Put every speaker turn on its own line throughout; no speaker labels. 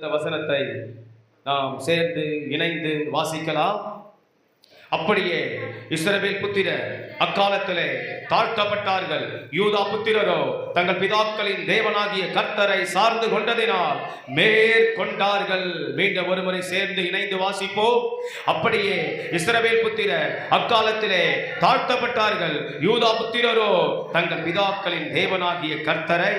இந்த வசனத்தை நாம் சேர்ந்து இணைந்து வாசிக்கலாம். அப்படியே இஸ்ரவேல் புத்திரர் அக்காலத்திலே தாழ்த்தப்பட்டார்கள். யூதா புத்திரரோ தங்கள் பிதாக்களின் தேவனாகிய கர்த்தரை சார்ந்து கொண்டதினால் மேற்கொண்டார்கள். மீண்டும் ஒருமுறை சேர்ந்து இணைந்து வாசிப்போம். அப்படியே இஸ்ரவேல் புத்திரர் அக்காலத்திலே தாழ்த்தப்பட்டார்கள். யூதா புத்திரரோ தங்கள் பிதாக்களின் தேவனாகிய கர்த்தரை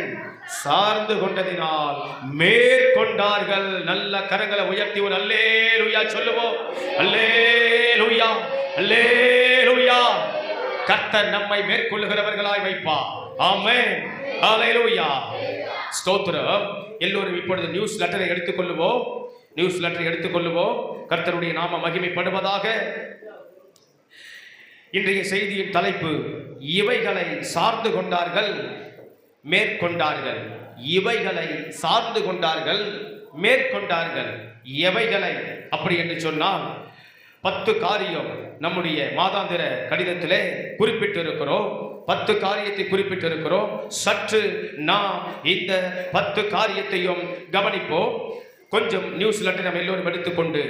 சார்ந்து கொண்டதினால் மேற்கொண்டார்கள். நல்ல கரங்களை உயர்த்தி ஒரு அல்லேலூயா சொல்லுவோம். அல்லேலூயா, அல்லேலூயா. கர்த்தர் நம்மை மேற்கொள்ளுகிறவர்களாய் வைப்பார். ஆமென், அல்லேலூயா, ஸ்தோத்திரம். எல்லோரும் இப்பொழுது நியூஸ் லெட்டரை எடுத்துக்கொள்ளுவோம். நியூஸ் லெட்டரை எடுத்துக்கொள்ளுவோம். கர்த்தருடைய நாம மகிமைப்படுவதாக. இன்றைய செய்தியின் தலைப்பு இவைகளை சார்ந்து கொண்டார்கள், மேற்கொண்டார்கள். இவைகளை சார்ந்து கொண்டார்கள், மேற்கொண்டார்கள். எவைகளை அப்படி என்று சொன்னால் 10 காரியம் நம்முடைய மாதாந்திர கடிதத்திலே குறிப்பிட்டிருக்கிறோம். 10 காரியத்தை குறிப்பிட்டிருக்கிறோம். சற்று நாம் இந்த 10 காரியத்தையும் கவனிப்போம். கொஞ்சம் நியூஸ் லெட்டர் நம்ம எல்லோரும் எடுத்துக்கொண்டு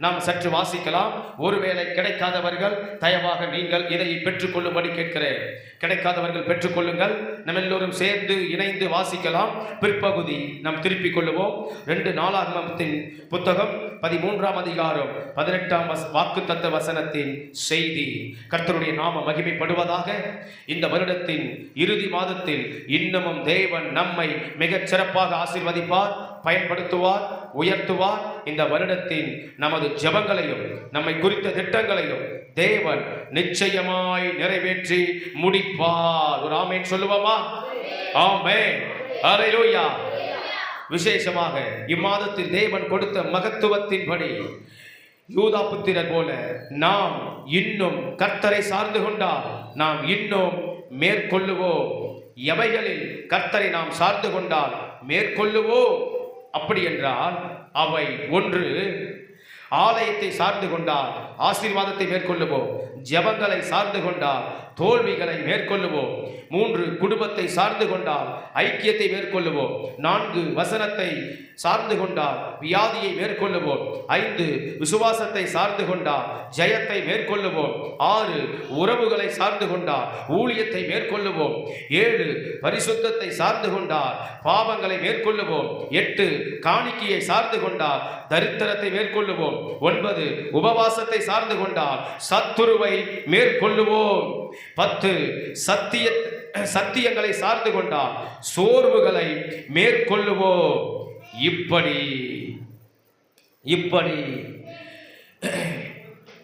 நாம் சற்று வாசிக்கலாம். ஒருவேளை கிடைக்காதவர்கள் தயவாக நீங்கள் இதை பெற்றுக்கொள்ளும்படி கேட்கிறேன். கிடைக்காதவர்கள் பெற்றுக்கொள்ளுங்கள். நம்ம எல்லோரும் சேர்ந்து இணைந்து வாசிக்கலாம். பிற்பகுதி நாம் திருப்பிக் கொள்ளுவோம். 2 நாளாகமத்தின் புத்தகம் 13ஆம் அதிகாரம் 18ஆம் வாக்குத்தத்த வசனத்தின் செய்தி. கர்த்தருடைய நாம மகிமைப்படுவதாக. இந்த வருடத்தின் இறுதி மாதத்தில் இன்னமும் தேவன் நம்மை மிகச் சிறப்பாக ஆசீர்வதிப்பார், பயன்படுத்துவார், உயர்த்துவார். இந்த வருடத்தின் நமது ஜெபங்களையும் நம்மை குறித்த திட்டங்களையும் தேவன் நிச்சயமாய் நிறைவேற்றி முடிப்பார். ஒரு ஆமென் சொல்லுவோமா? ஆமென், அல்லேலூயா. விசேஷமாக இம்மாதத்தில் தேவன் கொடுத்த மகத்துவத்தின்படி யூதா புத்திரர் போல நாம் இன்னும் கர்த்தரை சார்ந்து கொண்டால் நாம் இன்னும் மேற்கொள்ளுவோம். எவைகளில் கர்த்தரை நாம் சார்ந்து கொண்டால் மேற்கொள்ளுவோம் அப்படி என்றால் அவை: 1, ஆலயத்தை சார்ந்து கொண்டால் ஆசீர்வாதத்தை மேற்கொள்ளுவோம். ஜெபங்களை சார்ந்து கொண்டால் தோல்விகளை மேற்கொள்ளுவோம். 3, குடும்பத்தை சார்ந்து கொண்டால் ஐக்கியத்தை மேற்கொள்ளுவோம். 4, வசனத்தை சார்ந்து கொண்டால் வியாதியை மேற்கொள்ளுவோம். 5, விசுவாசத்தை சார்ந்து கொண்டால் ஜெயத்தை மேற்கொள்ளுவோம். 6, உறவுகளை சார்ந்து கொண்டால் ஊழியத்தை மேற்கொள்ளுவோம். 7, பரிசுத்தத்தை சார்ந்து கொண்டால் பாவங்களை மேற்கொள்ளுவோம். 8, காணிக்கையை சார்ந்து கொண்டால் தரித்திரத்தை மேற்கொள்ளுவோம். 9, உபவாசத்தை சார்ந்து கொண்டால் சத்துருவை மேற்கொள்ளுவோம். 10, சத்தியங்களை சார்ந்து கொண்டால் சோர்வுகளை மேற்கொள்ளுவோம். இப்படி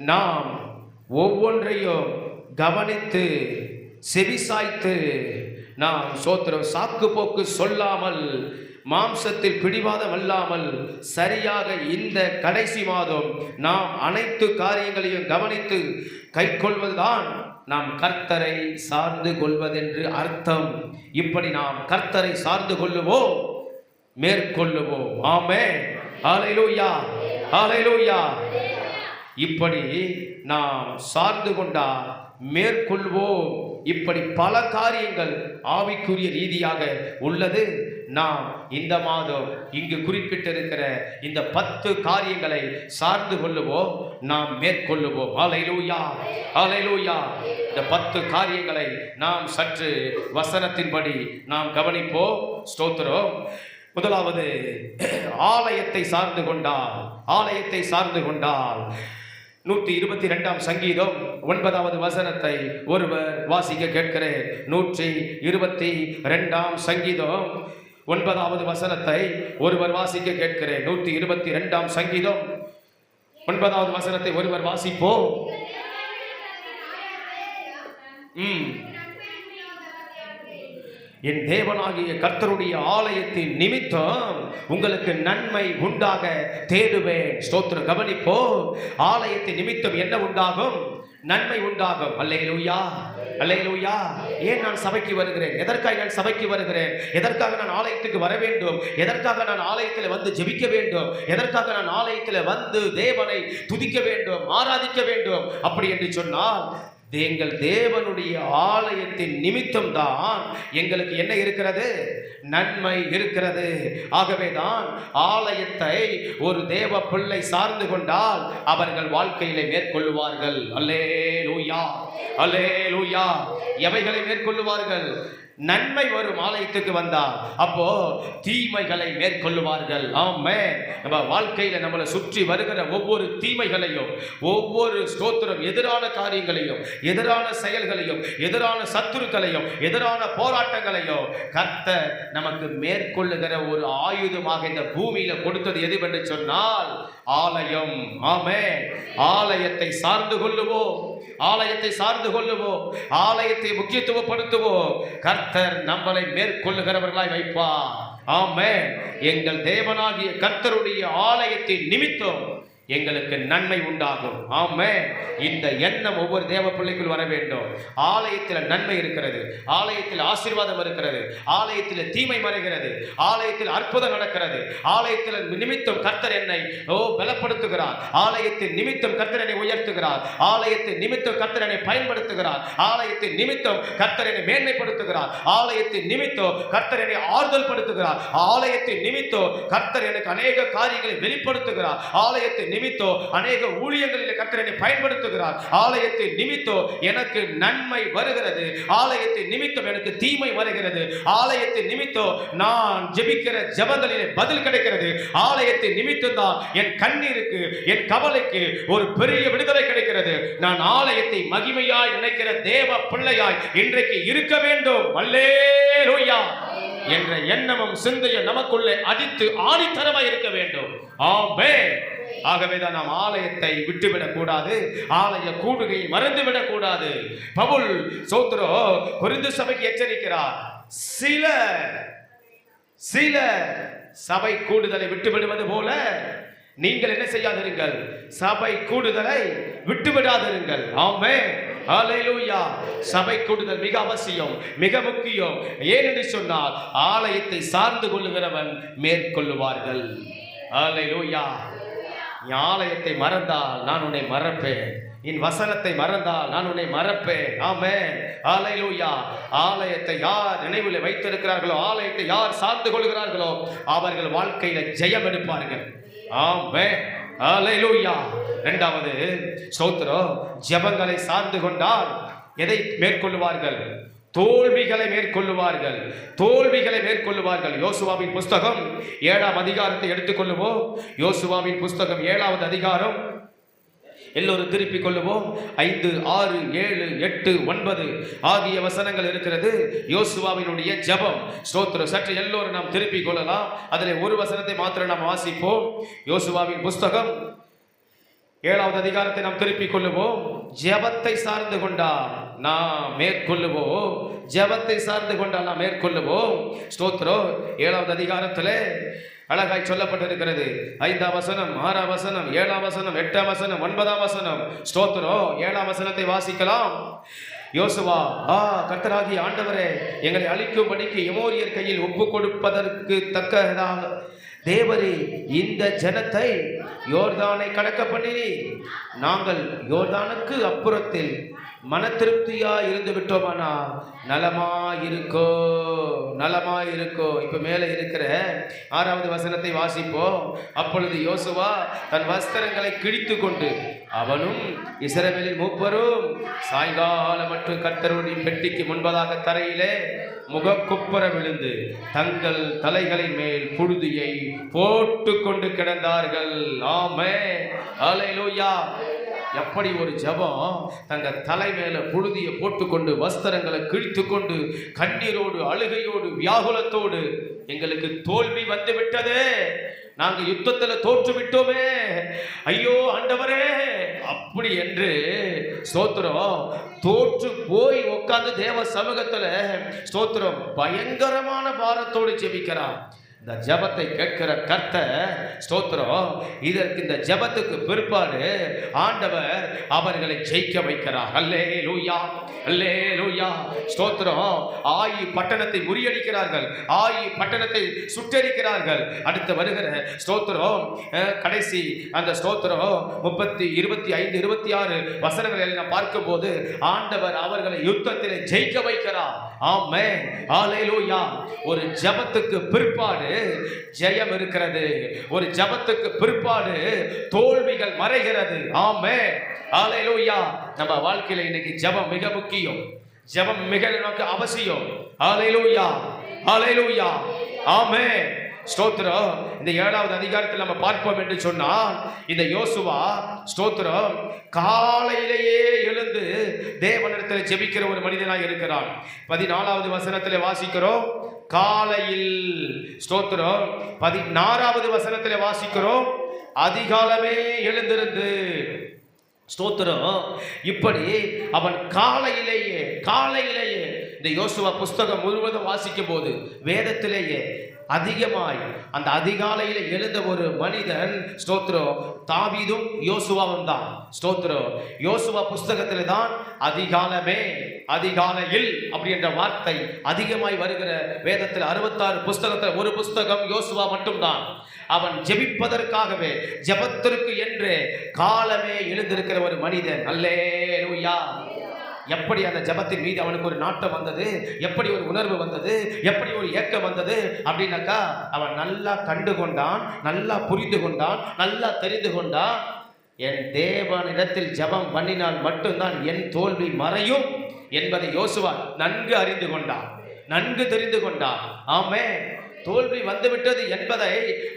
நாம் ஒவ்வொன்றையும் கவனித்து செவிசாய்த்து நாம் சோத்திரம் சாக்கு போக்கு சொல்லாமல், மாம்சத்தில் பிடிவாதம் அல்லாமல் சரியாக இந்த கடைசி மாதம் நாம் அனைத்து காரியங்களையும் கவனித்து கைக்கொள்வதுதான் நாம் கர்த்தரை சார்ந்து கொள்வதென்று அர்த்தம். இப்படி நாம் கர்த்தரை சார்ந்து கொள்ளுவோம், மேற்கொள்ளுவோம். ஆமென், அல்லேலூயா, அல்லேலூயா. இப்படி நாம் சார்ந்து கொண்டால் மேற்கொள்வோம். இப்படி பல காரியங்கள் ஆவிக்குரிய ரீதியாக உள்ளது. நாம் இந்த மாதம் இங்கு குறிப்பிட்டிருக்கிற இந்த 10 காரியங்களை சார்ந்து கொள்ளுவோம், நாம் மேற்கொள்ளுவோம். அல்லேலூயா, அல்லேலூயா. இந்த 10 காரியங்களை நாம் சற்று வசனத்தின்படி நாம் கவனிப்போம். ஸ்தோத்திரம். முதலாவது, ஆலயத்தை சார்ந்து கொண்டால். ஆலயத்தை சார்ந்து கொண்டால் 122ஆம் சங்கீதம் 9வது வசனத்தை ஒருவர் வாசிக்க கேட்கிறேன். 122ஆம் சங்கீதம் 9வது வசனத்தை ஒருவர் வாசிக்க கேட்கிறேன். 122ஆம் சங்கீதம் 9வது வசனத்தை ஒருவர் வாசிப்போம். என் தேவனாகிய கர்த்தருடைய ஆலயத்தின் நிமித்தம் உங்களுக்கு நன்மை உண்டாக தேடுவேன். ஸ்தோத்திரம். கவனிப்போ, ஆலயத்தின் நிமித்தம் என்ன உண்டாகும்? நன்மை உண்டாகும். அல்லேலூயா, அல்லேலூயா. ஏன் நான் சபைக்கு வருகிறேன்? எதற்காக நான் சபைக்கு வருகிறேன்? எதற்காக நான் ஆலயத்துக்கு வர வேண்டும்? எதற்காக நான் ஆலயத்தில் வந்து ஜெபிக்க வேண்டும்? எதற்காக நான் ஆலயத்தில் வந்து தேவனை துதிக்க வேண்டும், ஆராதிக்க வேண்டும்? அப்படி என்று சொன்னால் எங்கள் தேவனுடைய ஆலயத்தின் நிமித்தம் தான் எங்களுக்கு என்ன இருக்கிறது? நன்மை இருக்கிறது. ஆகவேதான் ஆலயத்தை ஒரு தேவ பிள்ளை சார்ந்து கொண்டால் அவர்கள் வாழ்க்கையிலே மேற்கொள்ளுவார்கள். அல்லேலூயா, அல்லேலூயா. எவைகளை மேற்கொள்ளுவார்கள்? நன்மை வரும். ஆலயத்துக்கு வந்தால் அப்போ தீமைகளை மேற்கொள்ளுவார்கள். ஆமென். நம்ம வாழ்க்கையில நம்மளை சுற்றி வருகிற ஒவ்வொரு தீமைகளையும், ஒவ்வொரு ஸ்தோத்திரம் எதிரான காரியங்களையும், எதிரான செயல்களையும், எதிரான சத்துருக்களையும், எதிரான போராட்டங்களையும் கர்த்தர் நமக்கு மேற்கொள்ளுகிற ஒரு ஆயுதமாக இந்த பூமியில கொடுத்தது எதுவென்று சொன்னால் ஆலயம். ஆமென். ஆலயத்தை சார்ந்து கொள்ளுவோம், ஆலயத்தை சார்ந்து கொள்ளுவோம், ஆலயத்தை முக்கியத்துவப்படுத்துவோம். கர்த்தர் நம்மளை மேற்கொள்ளுகிறவர்களாய் வைப்பார். ஆமென். எங்கள் தேவனாகிய கர்த்தருடைய ஆலயத்தின் நிமித்தம் எங்களுக்கு நன்மை உண்டாகும். ஆமென். இந்த எண்ணம் ஒவ்வொரு தேவ பிள்ளைக்குள் வர வேண்டும். ஆலயத்தில் நன்மை இருக்கிறது, ஆலயத்தில் ஆசீர்வாதம் இருக்கிறது, ஆலயத்தில் தீமை மறைகிறது, ஆலயத்தில் அற்புதம் நடக்கிறது, ஆலயத்தில் நிமித்தம் கர்த்தர் என்னை பலப்படுத்துகிறார், ஆலயத்தின் நிமித்தம் கர்த்தர் என்னை உயர்த்துகிறார், ஆலயத்தின் நிமித்தம் கர்த்தர் என்னை பயன்படுத்துகிறார், ஆலயத்தின் நிமித்தம் கர்த்தர் என்னை மேன்மைப்படுத்துகிறார், ஆலயத்தின் நிமித்தம் கர்த்தர் என்னை ஆறுதல் படுத்துகிறார், ஆலயத்தின் நிமித்தம் கர்த்தர் எனக்கு அநேக காரியங்களை வெளிப்படுத்துகிறார், ஆலயத்தின் நிமித்தோ அநேக ஊழியங்களில் கர்த்தர் என்னை பயன்படுத்துகிறார், ஆலயத்தின் நிமித்தோ எனக்கு நன்மை வருகிறது, ஆலயத்தின் நிமித்தம் எனக்கு தீமை வருகிறது, ஆலயத்தின் நிமித்தோ நான் ஜெபிக்கிற ஜெபங்களிலே பதில் கிடைக்கிறது, ஆலயத்தின் நிமித்தம் தான் என் கண்ணீருக்கு, என் கவலைக்கு ஒரு பெரிய விடுதலை கிடைக்கிறது. நான் ஆலயத்தை மகிமையாய் நினைக்கிற தேவ பிள்ளையாய் இன்றைக்கு இருக்க வேண்டும். அல்லேலூயா என்ற எண்ணமும் சிந்தையும் நமக்குள்ளே அடித்து ஆணித்தரமாய் இருக்க வேண்டும். ஆமென். ஆகவேதான் நாம் ஆலயத்தை விட்டுவிடக் கூடாது, ஆலய கூடுகையை மறந்துவிடக் கூடாது. பவுல் சோத்ரோ கொரிந்து சபைக்கு எச்சரிக்கிறார். சில சபை கூடுதலை விட்டுவிடுவது போல நீங்கள் என்ன செய்யாதிருங்கள்? சபை கூடுதலை விட்டுவிடாதிருங்கள். ஆமென். அல்லேலூயா. சபை கூடுதல் மிக அவசியம், மிக முக்கியம். ஏனென்று சொன்னால் ஆலயத்தை சார்ந்து கொள்ளுகிறவன் மேற்கொள்ளுவார்கள். அல்லேலூயா. ஆலயத்தை மறந்தால் நான் உன்னை மறப்பேன், என் வசனத்தை மறந்தால் நான் உன்னை மறப்பேன். ஆமென். அல்லேலூயா. ஆலயத்தை யார் நினைவில் வைத்திருக்கிறார்களோ, ஆலயத்தை யார் சார்ந்து கொள்கிறார்களோ அவர்கள் வாழ்க்கையில ஜெயம் எடுப்பார்கள். ஆமென். அல்லேலூயா. இரண்டாவது ஸ்தோத்திரம், ஜெபங்களை சார்ந்து கொண்டால் எதை மேற்கொள்ளுவார்கள்? தோல்விகளை மேற்கொள்ளுவார்கள், தோல்விகளை மேற்கொள்ளுவார்கள். யோசுவாவின் புஸ்தகம் 7ஆம் அதிகாரத்தை எடுத்துக்கொள்ளுவோம். யோசுவாவின் புஸ்தகம் 7வது அதிகாரம் எல்லோரும் திருப்பிக் கொள்ளுவோம். 5, 6, 7, 8, 9 ஆகிய வசனங்கள் இருக்கிறது. யோசுவாவினுடைய ஜெபம். ஸ்தோத்திரம். சற்று எல்லோரும் நாம் திருப்பிக் கொள்ளலாம். அதில் ஒரு வசனத்தை மாத்திரம் நாம் வாசிப்போம். யோசுவாவின் புஸ்தகம் 7வது அதிகாரத்தை நாம் திருப்பிக் கொள்ளுவோம். ஜெபத்தை சார்ந்து கொண்டால் நாம் மேற்கொள்ளுவோம், ஜெபத்தை சார்ந்து கொண்டால் நாம் மேற்கொள்ளுவோம். ஸ்தோத்திரம். 7வது அதிகாரத்திலே அழகாய் சொல்லப்பட்டிருக்கிறது. 5ஆம் வசனம், 6ஆம் வசனம், 7ஆம் வசனம், 8ஆம் வசனம், 9ஆம் வசனம். ஸ்தோத்திரம். 7ஆம் வசனத்தை வாசிக்கலாம். யோசுவா, கர்த்தராகிய ஆண்டவரே, எங்களை அழிக்கும்படிக்கு எமோரியர் கையில் ஒப்பு கொடுப்பதற்கு தக்கதாக தேவரே இந்த ஜனத்தை யோர்தானை கடக்க பண்ணினி, நாங்கள் யோர்தானுக்கு அப்புறத்தில் மன திருப்தியா இருந்து விட்டோமானா நலமாயிருக்கோ, நலமாயிருக்கோ. இப்ப மேல இருக்கிற 6வது வசனத்தை வாசிப்போம். அப்பொழுது யோசுவா தன் வஸ்திரங்களை கிழித்து கொண்டு அவனும் இஸ்ரவேலின் மூப்பரும் சாயங்காலம் மற்றும் கர்த்தருடைய பெட்டிக்கு முன்பதாக தரையிலே முகக்குப்புற விழுந்து தங்கள் தலைகளின் மேல் புழுதியை போட்டு கொண்டு கிடந்தார்கள். ஆமென். அல்லேலூயா. எப்படி ஒரு ஜெபம்! தங்கள் தலை மேல புழுதியை போட்டுக்கொண்டு வஸ்திரங்களை கிழித்து கொண்டு கண்ணீரோடு அழுகையோடு வியாகுலத்தோடு, எங்களுக்கு தோல்வி வந்து விட்டதே, நாங்க யுத்தத்தில் தோற்று விட்டோமே, ஐயோ ஆண்டவரே, அப்படி என்று ஸ்தோத்திரம் தோற்று போய் உட்கார்ந்து தேவ சமூகத்துல ஸ்தோத்திரம் பயங்கரமான பாரத்தோடு ஜெபிக்கிறான். இந்த ஜெபத்தை கேட்கிற கர்த்தர் ஸ்தோத்திரம், இதற்கு இந்த ஜெபத்துக்கு பிற்பாடு ஆண்டவர் அவர்களை ஜெயிக்க வைக்கிறார். அல்லேலூயா, அல்லேலூயா, ஸ்தோத்திரம். ஆயி பட்டணத்தை முறியடிக்கிறார்கள், ஆயி பட்டணத்தை சுட்டெரிக்கிறார்கள். அடுத்து வருகிற ஸ்தோத்திரம் கடைசி அந்த ஸ்தோத்திரம் 25, 26 வசனங்களை நாம் பார்க்கும்போது ஆண்டவர் அவர்களை யுத்தத்திலே ஜெயிக்க வைக்கிறார். ஆமென், ஹல்லேலூயா. ஒரு ஜெபத்துக்கு பிற்பாடு ஜெயம் இருக்கிறது, ஒரு ஜெபத்துக்கு பிற்பாடு தோல்விகள் மறைகிறது. ஆமென், ஹல்லேலூயா. நம்ம வாழ்க்கையில இன்னைக்கு ஜெபம் மிக முக்கியம், ஜெபம் மிக நமக்கு அவசியம். ஹல்லேலூயா, ஹல்லேலூயா, ஆமென், ஸ்தோத்திரம். இந்த 7வது அதிகாரத்தில் நம்ம பார்ப்போம் என்று சொன்னால், இந்த யோசுவா ஸ்தோத்திரம் காலையிலேயே எழுந்து தேவனிடத்தில் ஜெபிக்கிற ஒரு மனிதனாக இருக்கிறான். 14வது வசனத்தில் வாசிக்கிறோம் காலையில், ஸ்தோத்திரம். 16வது வசனத்தில் வாசிக்கிறோம் அதிகாலமே எழுந்திருந்து, ஸ்தோத்திரம். இப்படி அவன் காலையிலேயே இந்த யோசுவா புஸ்தகம் முழுவதும் வாசிக்கும் போது வேதத்திலேயே அதிகமாய் அந்த அதிகாலையில் எழுந்த ஒரு மனிதன் ஸ்தோத்திரம் தாவீதும் யோசுவாவும் தான். ஸ்தோத்திரம். யோசுவா புஸ்தகத்தில் தான் அதிகாலமே, அதிகாலையில் அப்படி என்ற வார்த்தை அதிகமாய் வருகிற வேதத்தில் 66 புஸ்தகத்தில் ஒரு புஸ்தகம் யோசுவா மட்டும்தான். அவன் ஜெபிப்பதற்காகவே, ஜெபத்திற்கு என்று காலமே எழுந்திருக்கிற ஒரு மனிதன். அல்லேலூயா. எப்படி அந்த ஜெபத்தின் மீது அவனுக்கு ஒரு நாட்டம் வந்தது, எப்படி ஒரு உணர்வு வந்தது, எப்படி ஒரு ஏக்கம் வந்தது அப்படின்னாக்கா, அவன் நல்லா கண்டு கொண்டான், நல்லா புரிந்து கொண்டான், நல்லா தெரிந்து கொண்டான். என் தேவனிடத்தில் ஜெபம் பண்ணினால் மட்டும்தான் என் தோல்வி மறையும் என்பதை யோசுவா நன்கு அறிந்து கொண்டான், நன்கு தெரிந்து கொண்டான். ஆமென். தோல்வி வந்துவிட்டது என்பதை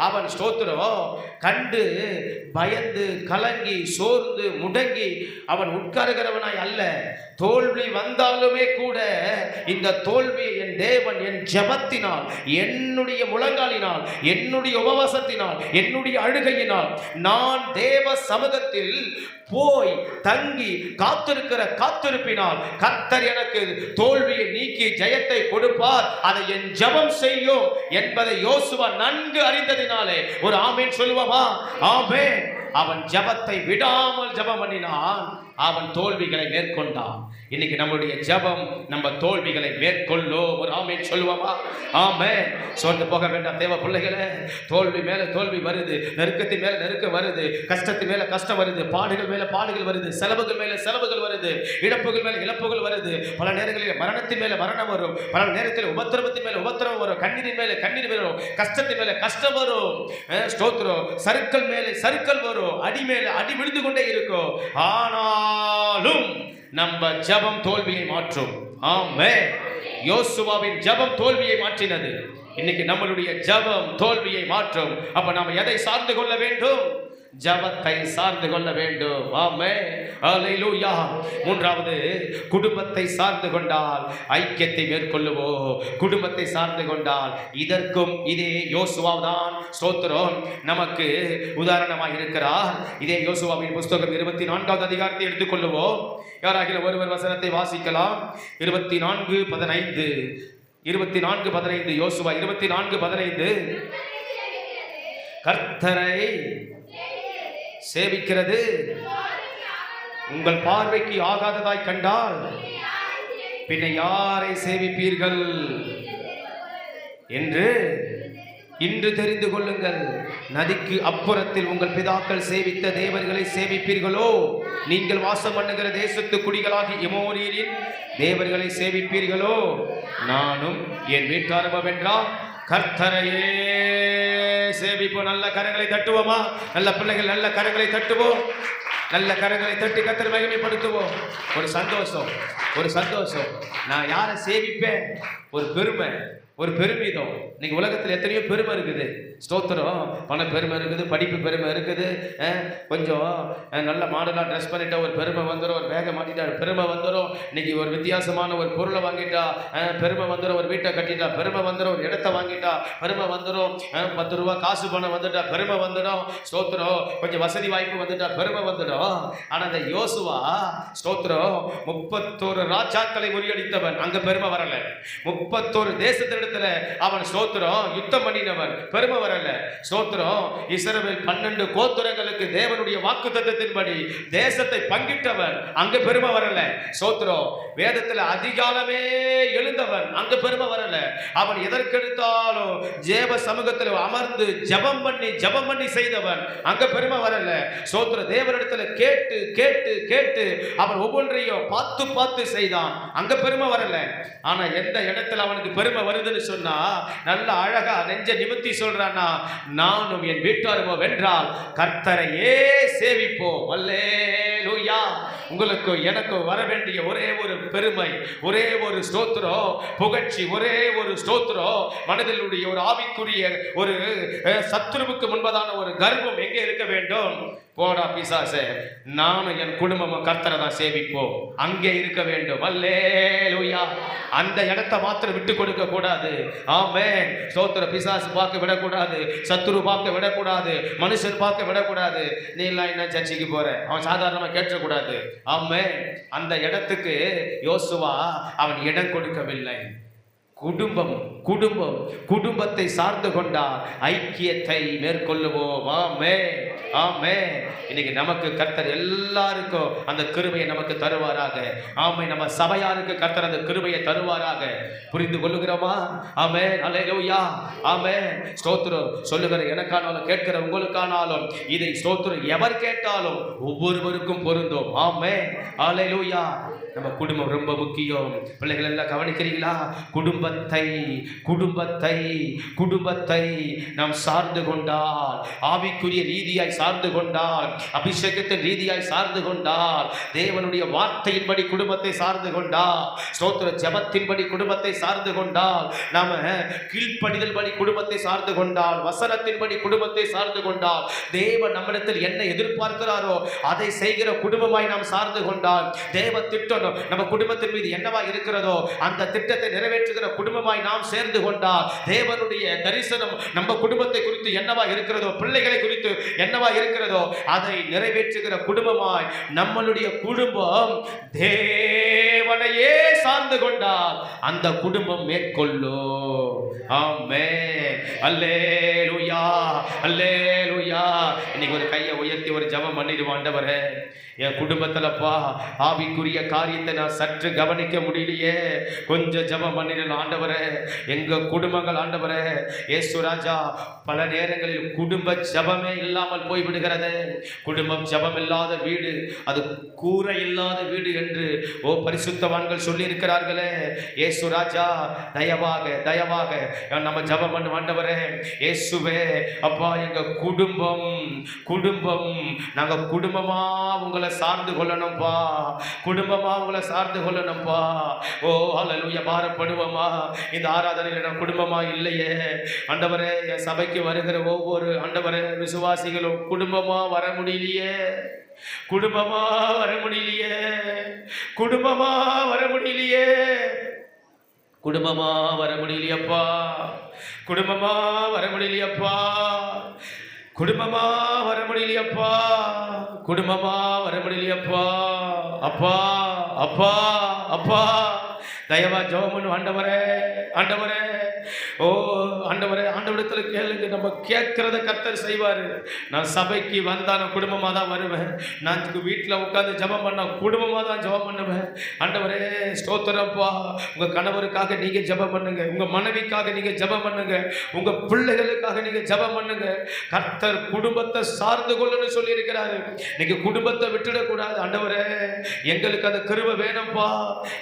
அவன் ஸ்தோத்திரம் கண்டு பயந்து கலங்கி சோர்ந்து முடங்கி அவன் உட்காருகிறவனாய் அல்ல. தோல்வி வந்தாலுமே கூட இந்த தோல்வி என் தேவன் என் ஜெபத்தினால், என்னுடைய முழங்காலினால், என்னுடைய உபவாசத்தினால், என்னுடைய அழுகையினால் நான் தேவ சமூகத்தில் போய் தங்கி காத்திருக்கிற காத்திருப்பினால் கர்த்தர் எனக்கு தோல்வியை நீக்கி ஜெயத்தை கொடுப்பார், அதை என் ஜெபம் செய்யும் என்பதை யோசுவா நன்கு அறிந்ததினாலே ஒரு ஆமென் சொல்லுவோமா? ஆமென். அவன் ஜெபத்தை விடாமல் ஜெபம் பண்ணினான், அவன் தோல்விகளை மேற்கொண்டான். இன்னைக்கு நம்முடைய ஜெபம் நம்ம தோல்விகளை மேற்கொள்ளும். ஒரு ஆமென் சொல்லுவோமா? ஆமென். சோர்ந்து போக வேண்டாம் தேவ பிள்ளைகளே. தோல்வி மேல தோல்வி வருது, நெருக்கத்தின் மேல நெருக்கம் வருது, கஷ்டத்தின் மேல கஷ்டம் வருது, பாடுகள் மேல பாடுகள் வருது, செலவுகள் மேல செலவுகள் வருது, இழப்புகள் மேல இழப்புகள் வருது. பல நேரங்களில் மரணத்தின் மேல மரணம் வரும், பல நேரத்தில் உபத்திரவத்தின் மேல உபத்திரவம் வரும், கண்ணீரின் மேல கண்ணீர் வரும், கஷ்டத்தின் மேல கஷ்டம் வரும், ஸ்தோத்திரம், சறுக்கல் மேல சறுக்கல் வரும், அடி மேல அடி விழுந்து கொண்டே இருக்கும். ஆனாலும் நம்ம ஜெபம் தோல்வியை மாற்றும். ஆமென். யோசுவாவின் ஜெபம் தோல்வியை மாற்றினது. இன்னைக்கு நம்மளுடைய ஜெபம் தோல்வியை மாற்றும். அப்ப நாம எதை சார்ந்து கொள்ள வேண்டும்? ஜெபத்தை சார்ந்து கொள்ள வேண்டும். ஆமென், ஹல்லேலூயா. 3வது, குடும்பத்தை சார்ந்து கொண்டால் ஐக்கியத்தை மேற்கொள்ளுவோம். குடும்பத்தை சார்ந்து கொண்டால் இதற்கும் இதே யோசுவா தான் ஸ்தோத்திரம் நமக்கு உதாரணமாக இருக்கிறார். இதே யோசுவாவின் புஸ்தகம் 24வது அதிகாரத்தை எடுத்துக்கொள்ளுவோம். யாராகிலும் ஒருவர் வசனத்தை வாசிக்கலாம். 24:15 24:15 யோசுவா 24:15 கர்த்தரை சேவிக்கிறது உங்கள் பார்வைக்கு ஆகாததாய் கண்டால் பின்ன யாரை சேவிப்பீர்கள் என்று இன்று தெரிந்து கொள்ளுங்கள். நதிக்கு அப்புறத்தில் உங்கள் பிதாக்கள் சேவித்த தேவர்களை சேவிப்பீர்களோ? நீங்கள் வாசம் பண்ணுகிற தேசத்து குடிகளாகி எமோரியரின் தேவர்களை சேவிப்பீர்களோ? நானும் என் வீட்டாரம்பம் என்றால் கர்த்தரையே சேவிப்போம். நல்ல கரங்களை தட்டுவோமா? நல்ல பிள்ளைகள் நல்ல கரங்களை தட்டுவோம். நல்ல கரங்களை தட்டி கர்த்தரை மகிமைப்படுத்துவோம். ஒரு சந்தோஷம், ஒரு சந்தோஷம். நான் யாரை சேவிப்பேன்? ஒரு பெருமை, ஒரு பெருமிதம். இன்னைக்கு உலகத்தில் எத்தனையோ பெருமை இருக்குது. ஸ்தோத்திரம். பண பெருமை இருக்குது, படிப்பு பெருமை இருக்குது, கொஞ்சம் நல்ல மாடலாக ட்ரெஸ் பண்ணிட்டா ஒரு பெருமை வந்துடும், ஒரு பேகை மாட்டிட்டா பெருமை வந்துடும், இன்னைக்கு ஒரு வித்தியாசமான ஒரு பொருளை வாங்கிட்டா பெருமை வந்துடும், ஒரு வீட்டை கட்டிட்டா பெருமை வந்துடும், ஒரு இடத்த வாங்கிட்டா பெருமை வந்துடும், 10 ரூபா காசு பணம் வந்துட்டா பெருமை வந்துடும், ஸ்தோத்திரம். கொஞ்சம் வசதி வாய்ப்பு வந்துட்டா பெருமை வந்துடும். ஆனால் அந்த யோசுவா ஸ்தோத்திரம் 31 ராஜாக்களை முறியடித்தவன், அங்க பெருமை வரல. 31 தேசத்திடத்துல அவன் ஸ்தோத்திரம் யுத்தம் பண்ணினவன், பெருமை வரல. ஸ்தோத்திரம். இஸ்ரவேல் 12 கோத்திரங்களுக்கு தேவனுடைய வாக்குத்தத்தத்தின்படி தேசத்தை பங்கிட்டவன், அங்க பெருமை வரல. ஸ்தோத்திரம். வேதத்துல அதிகாலமே எழுந்தவன், அங்க பெருமை வரல. அவன் எதற்கெடுத்தாலும் ஜெப சமூகத்தில் அமர்ந்து ஜெபம் பண்ணி செய்தவன், அங்க பெருமை வரல. ஸ்தோத்திர. தேவனிடத்துல கேட்டு கேட்டு கேட்டு அவன் ஒவ்வொன்றையும் பார்த்து செய்தான், அங்க பெருமை வரல. ஆனா எந்த இடத்துல அவனுக்கு பெருமை வருதுன்னு சொன்னா, நல்ல அழகா நெஞ்ச நிமித்தி சொல்றானா, நானும் என் வீட்டாருமோ வென்றால் கர்த்தரையே சேவிப்போம். அல்லேலூயா. உங்களுக்கு எனக்கு வர வேண்டிய ஒரே ஒரு பெருமை, ஒரே ஒரு ஸ்தோத்திரம் புகழ்ச்சி, ஒரே ஒரு ஸ்தோத்திரம் மனதிலுடைய ஒரு ஆவிக்குரிய ஒரு சத்துருவுக்கு முன்பதான ஒரு கர்வம் எங்கே இருக்க வேண்டும்? போடா பிசாசே, நானும் என் குடும்பமும் கர்த்தரை தான் சேவிப்போம், அங்கே இருக்க வேண்டும். அல்லேலூயா. அந்த இடத்தை மாத்திரம் விட்டு கொடுக்க கூடாது. ஆமென். ஸ்தோத்திர. பிசாசு பார்க்க விடக்கூடாது, சத்துரு பார்க்க விடக்கூடாது, மனுஷன் பார்க்க விடக்கூடாது. நீ எல்லாம் என்ன சர்ச்சைக்கு போற, அவன் சாதாரணமா கேட்டக்கூடாது. ஆமென். அந்த இடத்துக்கு யோசுவா அவன் இடம் கொடுக்கவில்லை. குடும்பத்தை சார்ந்து கொண்டால் ஐக்கியத்தை மேற்கொள்ளுவோம். ஆமென். ஆமென். இன்னைக்கு நமக்கு கர்த்தர் எல்லாருக்கும் அந்த கிருபையை நமக்கு தருவாராக. ஆமென். நம்ம சபையாருக்கு கர்த்தர் அந்த கிருபையை தருவாராக. புரிந்து கொள்ளுகிறோமா? ஆமென். அல்லேலூயா. ஆமென். ஸ்தோத்திரம். சொல்லுகிற எனக்கானாலும் கேட்கிற உங்களுக்கானாலும் இதை ஸ்தோத்திரம் எவர் கேட்டாலும் ஒவ்வொருவருக்கும் பொருந்தும். ஆமென். அல்லேலூயா. நம்ம குடும்பம் ரொம்ப முக்கியம். பிள்ளைகள் எல்லாம் கவனிக்கிறீங்களா? குடும்பத்தை நாம் சார்ந்து கொண்டால், ஆவிக்குரிய ரீதியாய் சார்ந்து கொண்டால், அபிஷேகத்தின் ரீதியாய் சார்ந்து கொண்டால், தேவனுடைய வார்த்தையின்படி குடும்பத்தை சார்ந்து கொண்டால், ஸ்தோத்திர ஜெபத்தின்படி குடும்பத்தை சார்ந்து கொண்டால், நாம கீழ்ப்படிதல் படி குடும்பத்தை சார்ந்து கொண்டால், வசனத்தின்படி குடும்பத்தை சார்ந்து கொண்டால், தேவன் நம்மிடத்தில் என்ன எதிர்பார்க்கிறாரோ அதை செய்கிற குடும்பமாய் நாம் சார்ந்து கொண்டால், தேவ திட்டம் நம்ம குடும்பத்தின் மீது என்னவா இருக்கிறதோ அந்த திட்டத்தை நிறைவேற்றுகிற குடும்பமாய் நாம் சேர்ந்து கொண்டால், தேவனுடைய தரிசனம் நம்ம குடும்பத்தை குறித்து என்னவா இருக்கிறதோ, பிள்ளைகளை குறித்து என்னவா இருக்கிறதோ அதை நிறைவேற்றுகிற குடும்பமாய் நம்மளுடைய குடும்பம் தேவனையே சார்ந்து கொண்டால் அந்த குடும்பம் மேற்கொள்ளும். ஆமென். அல்லேலூயா. அல்லேலூயா. இன்னைக்கு ஒரு கையை உயர்த்தி ஒரு ஜெபம் பண்ணிடுவோம். ஆண்டவரே, என் குடும்பத்திலப்பா ஆவிக்குரிய காரியத்தை நான் சற்று கவனிக்க முடியலையே, கொஞ்சம் ஜெபம் பண்ணிடலாம் ஆண்டவரே. எங்க குடும்பங்கள் ஆண்டவரே, இயேசு ராஜா, பல நேரங்களில் குடும்ப ஜெபமே இல்லாமல் போய்விடுகிறது. குடும்பம் ஜெபம் இல்லாத வீடு அது கூரை இல்லாத வீடு என்று பரிசுத்தவான்கள் சொல்லி இருக்கிறார்களே. இயேசு ராஜா, தயவாக நம்ம ஜெபம் பண்ணு ஆண்டவரே. இயேசுவே அப்பா, எங்க குடும்பம் நாங்க குடும்பமா உங்களை சார்ந்து கொள்ளணும்பா, குடும்பமா உங்களை சார்ந்து கொள்ளணும்பா. ஓ ஹல்லேலூயா. பாரப்படுவோமா? இந்த ஆராதனையில் நான் குடும்பமா இல்லையே ஆண்டவரே. என் சபைக்கு வருகிற ஒவ்வொரு ஆண்டவரே விசுவாசிகளும் குடும்பமா வர முடியலையே, குடும்பமா வர முடியலையே, குடும்பமா வர முடியலையே, குடும்பமா வர முடியலையப்பா, குடும்பமா வர முடியலையப்பா, குடும்பமா வர முடியலையப்பா, குடும்பமா வர முடியலையப்பா. அப்பா அப்பா அப்பா, தயவா ஜெபம் ஆண்டவரே. ஆண்டவரே, ஓ ஆண்டவரே, ஆண்டவரிடத்துல கேளுங்க. நம்ம கேட்கிறத கர்த்தர் செய்வாரு. நான் சபைக்கு வந்தா நான் குடும்பமாக தான் வருவேன். நான் வீட்டில் உட்காந்து ஜெபம் பண்ண குடும்பமாக தான் ஜெபம் பண்ணுவேன். ஆண்டவரே ஸ்தோத்திரப்பா. உங்கள் கணவருக்காக நீங்கள் ஜெபம் பண்ணுங்க, உங்கள் மனைவிக்காக நீங்கள் ஜெபம் பண்ணுங்க, உங்கள் பிள்ளைகளுக்காக நீங்கள் ஜெபம் பண்ணுங்க. கர்த்தர் குடும்பத்தை சார்ந்து கொள்ளணும்னு சொல்லி இருக்கிறாரு. நீங்க குடும்பத்தை விட்டுடக்கூடாது. ஆண்டவரே, எங்களுக்கு அந்த கிருபை வேணும்ப்பா,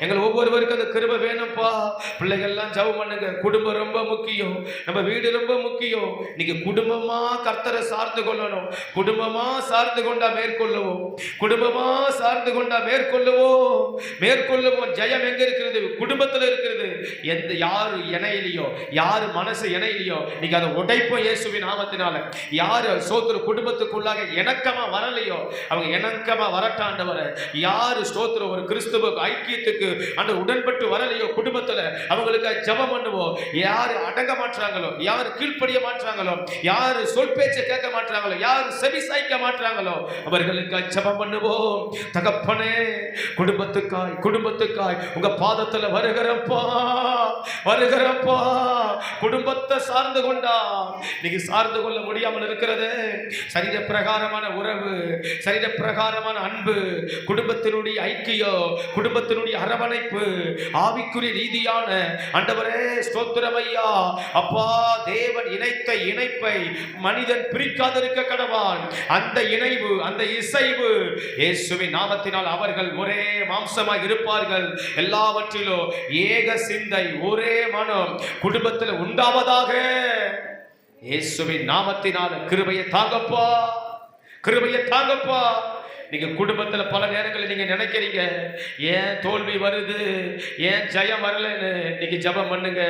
எங்கள் ஒவ்வொருவருக்கும் அந்த கிருபை வேணும்ப்பா. பிள்ளைகள்லாம் ஜெபம் பண்ணுங்க. குடும்பம் ரொம்ப முக்கியம், நம்ம வீடு ரொம்ப முக்கியம். நீங்க குடும்பமா கர்த்தரை சார்ந்து கொள்ளணும். குடும்பமா சார்ந்து கொண்டா மேற்கொள்ளுவோம், குடும்பமா சார்ந்து கொண்டா மேற்கொள்ளுவோம், மேற்கொள்ளுவோம். ஜெயம் எங்க இருக்கிறது? குடும்பத்துல இருக்கிறது. எந்த யாரு இணையிலையோ, யாரு மனசு இணையிலையோ, நீங்க அதை உடைப்போம் இயேசுவின் நாமத்தினால. யாரு ஸ்தோத்திர குடும்பத்துக்குள்ளாக இணக்கமா வரலையோ, அவங்க இணக்கமா வரட்டாண்டவர. யாரு ஸ்தோத்திர ஒரு கிறிஸ்துவ ஐக்கியத்துக்கு அந்த உடன்பட்டு வரலையோ குடும்பத்துல, அவங்களுக்கு ஜெபம் பண்ணுவோம். யாரு அடங்க மாட்டாங்களோ, யாரு கீழ்ப்படிய மாட்டாங்களோ, யாரு சொல் பேச்சை கேட்க மாட்டாங்களோ, யாரு செவி சாய்க்க மாட்டாங்களோ, அவர்களுக்கு ஜெபம் பண்ணுவோம். தகப்பனே, குடும்பத்துக்காய் குடும்பத்துக்காய் உங்க பாதத்துல வருகிறப்பா, வருகிறப்பா. குடும்பத்தை சார்ந்து கொண்டா நீங்க சார்ந்து கொள்ள முடியாமல் இருக்கிறது. சரீர பிரகாரமான உறவு, சரீர பிரகாரமான அன்பு, குடும்பத்தினுடைய ஐக்கியம், குடும்பத்தினுடைய அரவணைப்பு, ஆவிக்குரிய ரீதியான ஆண்டவரே ஸ்தோத்திரம் ஐயா. அப்பா, தேவன் இணைத்த இணைப்பை மனிதன் பிரிக்காதிருக்க கடவான். அந்த இணைவு, அந்த இசைவு இயேசுவின் நாமத்தினால் அவர்கள் ஒரே மாம்சமாய் இருப்பார்கள். எல்லாவற்றிலும் ஏக சிந்தை, ஒரே மனம் குடும்பத்தில் உண்டாவதாக. இயேசுவின் நாமத்தினால் கிருபையை தாங்கப்பா, கிருபையை தாங்கப்பா. நீங்க குடும்பத்துல பல நேரங்களில் நீங்க நினைக்கிறீங்க, ஏன் தோல்வி வருது, ஏன் ஜெயம் வரலன்னு. நீங்க ஜெபம் பண்ணுங்க.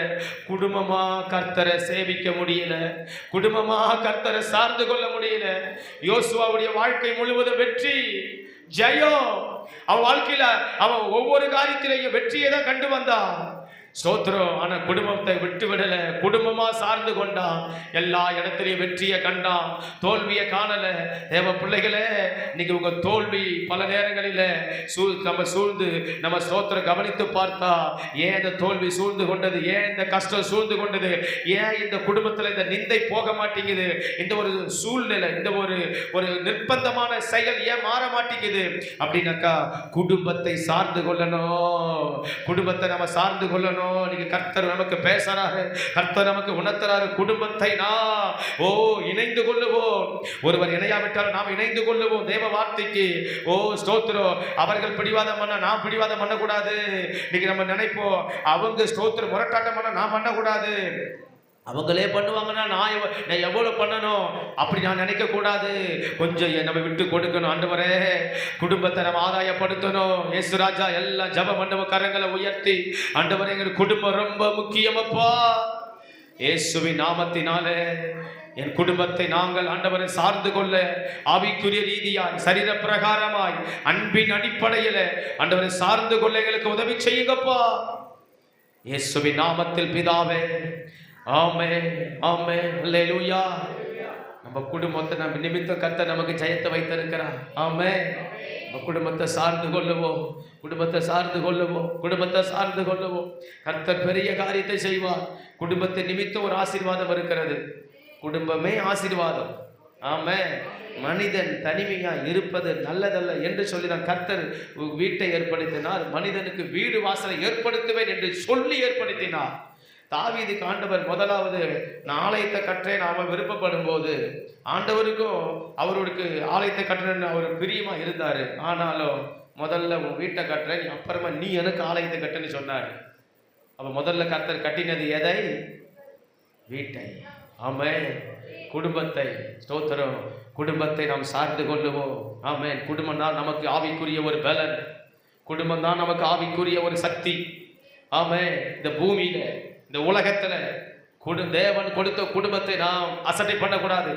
குடும்பமா கர்த்தரை சேவிக்க முடியல, குடும்பமா கர்த்தரை சார்ந்து கொள்ள முடியல. யோசுவாவுடைய வாழ்க்கை முழுவதும் வெற்றி, ஜெயம். அவன் வாழ்க்கையில அவன் ஒவ்வொரு காரியத்திலையும் வெற்றியை தான் கண்டு வந்தான். ஸ்தோத்திரம். ஆனா குடும்பத்தை விட்டு விடல, குடும்பமா சார்ந்து கொண்டான். எல்லா இடத்திலையும் வெற்றியை கண்டான், தோல்வியை காணல. தேவ பிள்ளைகளே, இன்னைக்கு உங்க தோல்வி பல நேரங்களில் நம்ம சூழ்ந்து நம்ம ஸ்தோத்திரம் கவனித்து பார்த்தா, ஏன் இந்த தோல்வி சூழ்ந்து கொண்டது, ஏன் இந்த கஷ்டம் சூழ்ந்து கொண்டது, ஏன் இந்த குடும்பத்தில் இந்த நிந்தை போக மாட்டேங்குது, இந்த ஒரு சூழ்நிலை, இந்த ஒரு நிர்பந்தமான செயல் ஏன் மாற மாட்டேங்குது அப்படின்னாக்கா, குடும்பத்தை சார்ந்து கொள்ளணும். குடும்பத்தை நம்ம சார்ந்து கொள்ளணும். நீங்க கர்த்தர் நமக்கு பேசுறாரு, கர்த்தர் நமக்கு உணர்த்துறாரு. குடும்பத்தை நாம் இணைந்து கொள்ளுவோம். ஒருவர் இணையாவிட்டால் நாம் இணைந்து கொள்ளுவோம் தேவ வார்த்தைக்கு. ஸ்தோத்திரம். அவர்கள் பிடிவாதம் பண்ண நாம் பிடிவாதம் பண்ணக்கூடாது. இன்னைக்கு நம்ம நினைப்போம், அவங்க ஸ்தோத்திரம் முரட்டாட்டம் பண்ண நாம் பண்ணக்கூடாது. அவங்களே பண்ணுவாங்கன்னா நான் எவ்வளவு பண்ணணும் அப்படி நான் நினைக்க கூடாது. கொஞ்சம் நம்ம விட்டு கொடுக்கணும். ஆண்டவரே, குடும்பத்தை நம்ம ஆதாயப்படுத்தணும். இயேசு ராஜா எல்லாம் ஜெபம் பண்ணுவோம், கரங்களை உயர்த்தி. ஆண்டவரே, எங்களுக்கு குடும்பம் ரொம்ப முக்கியமப்பா. இயேசுவின் நாமத்தினாலே என் குடும்பத்தை நாங்கள் ஆண்டவரை சார்ந்து கொள்ள ஆவிக்குரிய ரீதியாய், சரீர பிரகாரமாய், அன்பின் அடிப்படையில் ஆண்டவரை சார்ந்து கொள்ள எங்களுக்கு உதவி செய்யுங்கப்பா. இயேசுவின் நாமத்தில் பிதாவே, ஆமென், ஆமென், அல்லேலூயா. நம்ம குடும்பத்தை நம்ம நிமித்தம் கர்த்தர் நமக்கு ஜெயத்தை வைத்திருக்கிறார். ஆமென். நம்ம குடும்பத்தை சார்ந்து கொள்ளுவோம், குடும்பத்தை சார்ந்து கொள்ளுவோம், குடும்பத்தை சார்ந்து கொள்ளுவோம். கர்த்தர் பெரிய காரியத்தை செய்வார். குடும்பத்தை நிமித்தம் ஒரு ஆசீர்வாதம் இருக்கிறது. குடும்பமே ஆசீர்வாதம். ஆமென். மனிதன் தனிமையா இருப்பது நல்லதல்ல என்று சொல்லினார். கர்த்தர் வீட்டை ஏற்படுத்தினார், மனிதனுக்கு வீடு வாசலை ஏற்படுத்துவேன் என்று சொல்லி ஏற்படுத்தினார். தாவீதுக்கு ஆண்டவர் முதலாவது ஆலயத்தை கற்றேன் அவன் விருப்பப்படும் போது, ஆண்டவருக்கும் அவருக்கு ஆலயத்தை கட்டுறேன்னு அவர் பிரியமா இருந்தாரு. ஆனாலும் முதல்ல உன் வீட்டை கட்டுறேன், அப்புறமா நீ எனக்கு ஆலயத்தை கட்டுன்னு சொன்னார். அப்ப முதல்ல கர்த்தர் கட்டினது எதை? வீட்டை. ஆமென். குடும்பத்தை. ஸ்தோத்திரம். குடும்பத்தை நாம் சார்ந்து கொள்ளுவோம். ஆமென். குடும்பம் தான் நமக்கு ஆவிக்குரிய ஒரு பலன், குடும்பம் தான் நமக்கு ஆவிக்குரிய ஒரு சக்தி. ஆமென். இந்த பூமியில, இந்த உலகத்துல தேவன் கொடுத்த குடும்பத்தை நாம் அசட்டை பண்ணக்கூடாது.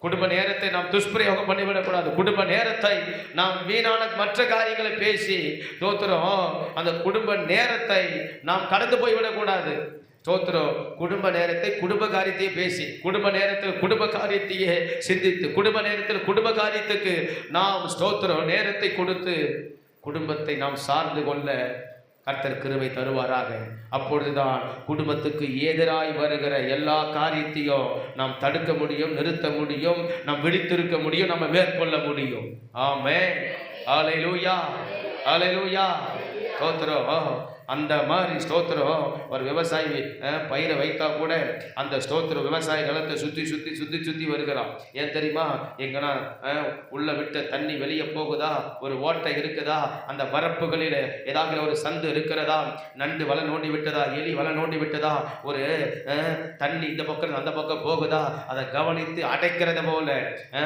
குடும்ப நேரத்தை நாம் துஷ்பிரயோகம் பண்ணிவிடக்கூடாது. குடும்ப நேரத்தை நாம் வீணான மற்ற காரியங்களை பேசி ஸ்தோத்திரம் அந்த குடும்ப நேரத்தை நாம் கடந்து போய்விடக்கூடாது. ஸ்தோத்திரம். குடும்ப நேரத்தை குடும்ப காரியத்தையே பேசி, குடும்ப நேரத்தில் குடும்ப காரியத்தையே சிந்தித்து, குடும்ப நேரத்தில் குடும்ப காரியத்துக்கு நாம் ஸ்தோத்திரம் நேரத்தை கொடுத்து குடும்பத்தை நாம் சார்ந்து கொள்ள கர்த்தர் கிருபை தருவாராக. அப்பொழுதுதான் குடும்பத்துக்கு எதிராய் வருகிற எல்லா காரியத்தையும் நாம் தடுக்க முடியும், நிறுத்த முடியும், நாம் விழித்திருக்க முடியும், நம்ம மேற்கொள்ள முடியும். ஆமென். அல்லேலூயா, அல்லேலூயா. ஸ்தோத்திரம். அந்த மாதிரி ஸ்தோத்திரம் ஒரு விவசாயி பயிரை வைத்தா கூட அந்த ஸ்தோத்திரம் விவசாய நிலத்தை சுற்றி சுற்றி சுற்றி சுற்றி வருகிறான். ஏன் தெரியுமா? எங்கன்னா உள்ள விட்ட தண்ணி வெளியே போகுதா, ஒரு ஓட்டை இருக்குதா, அந்த வரப்புகளில் ஏதாவது ஒரு சந்து இருக்கிறதா, நண்டு வலை நோண்டி விட்டதா, எலி வலை நோண்டி விட்டதா, ஒரு தண்ணி இந்த பக்கம் அந்த பக்கம் போகுதா, அதை கவனித்து அடைக்கிறத போல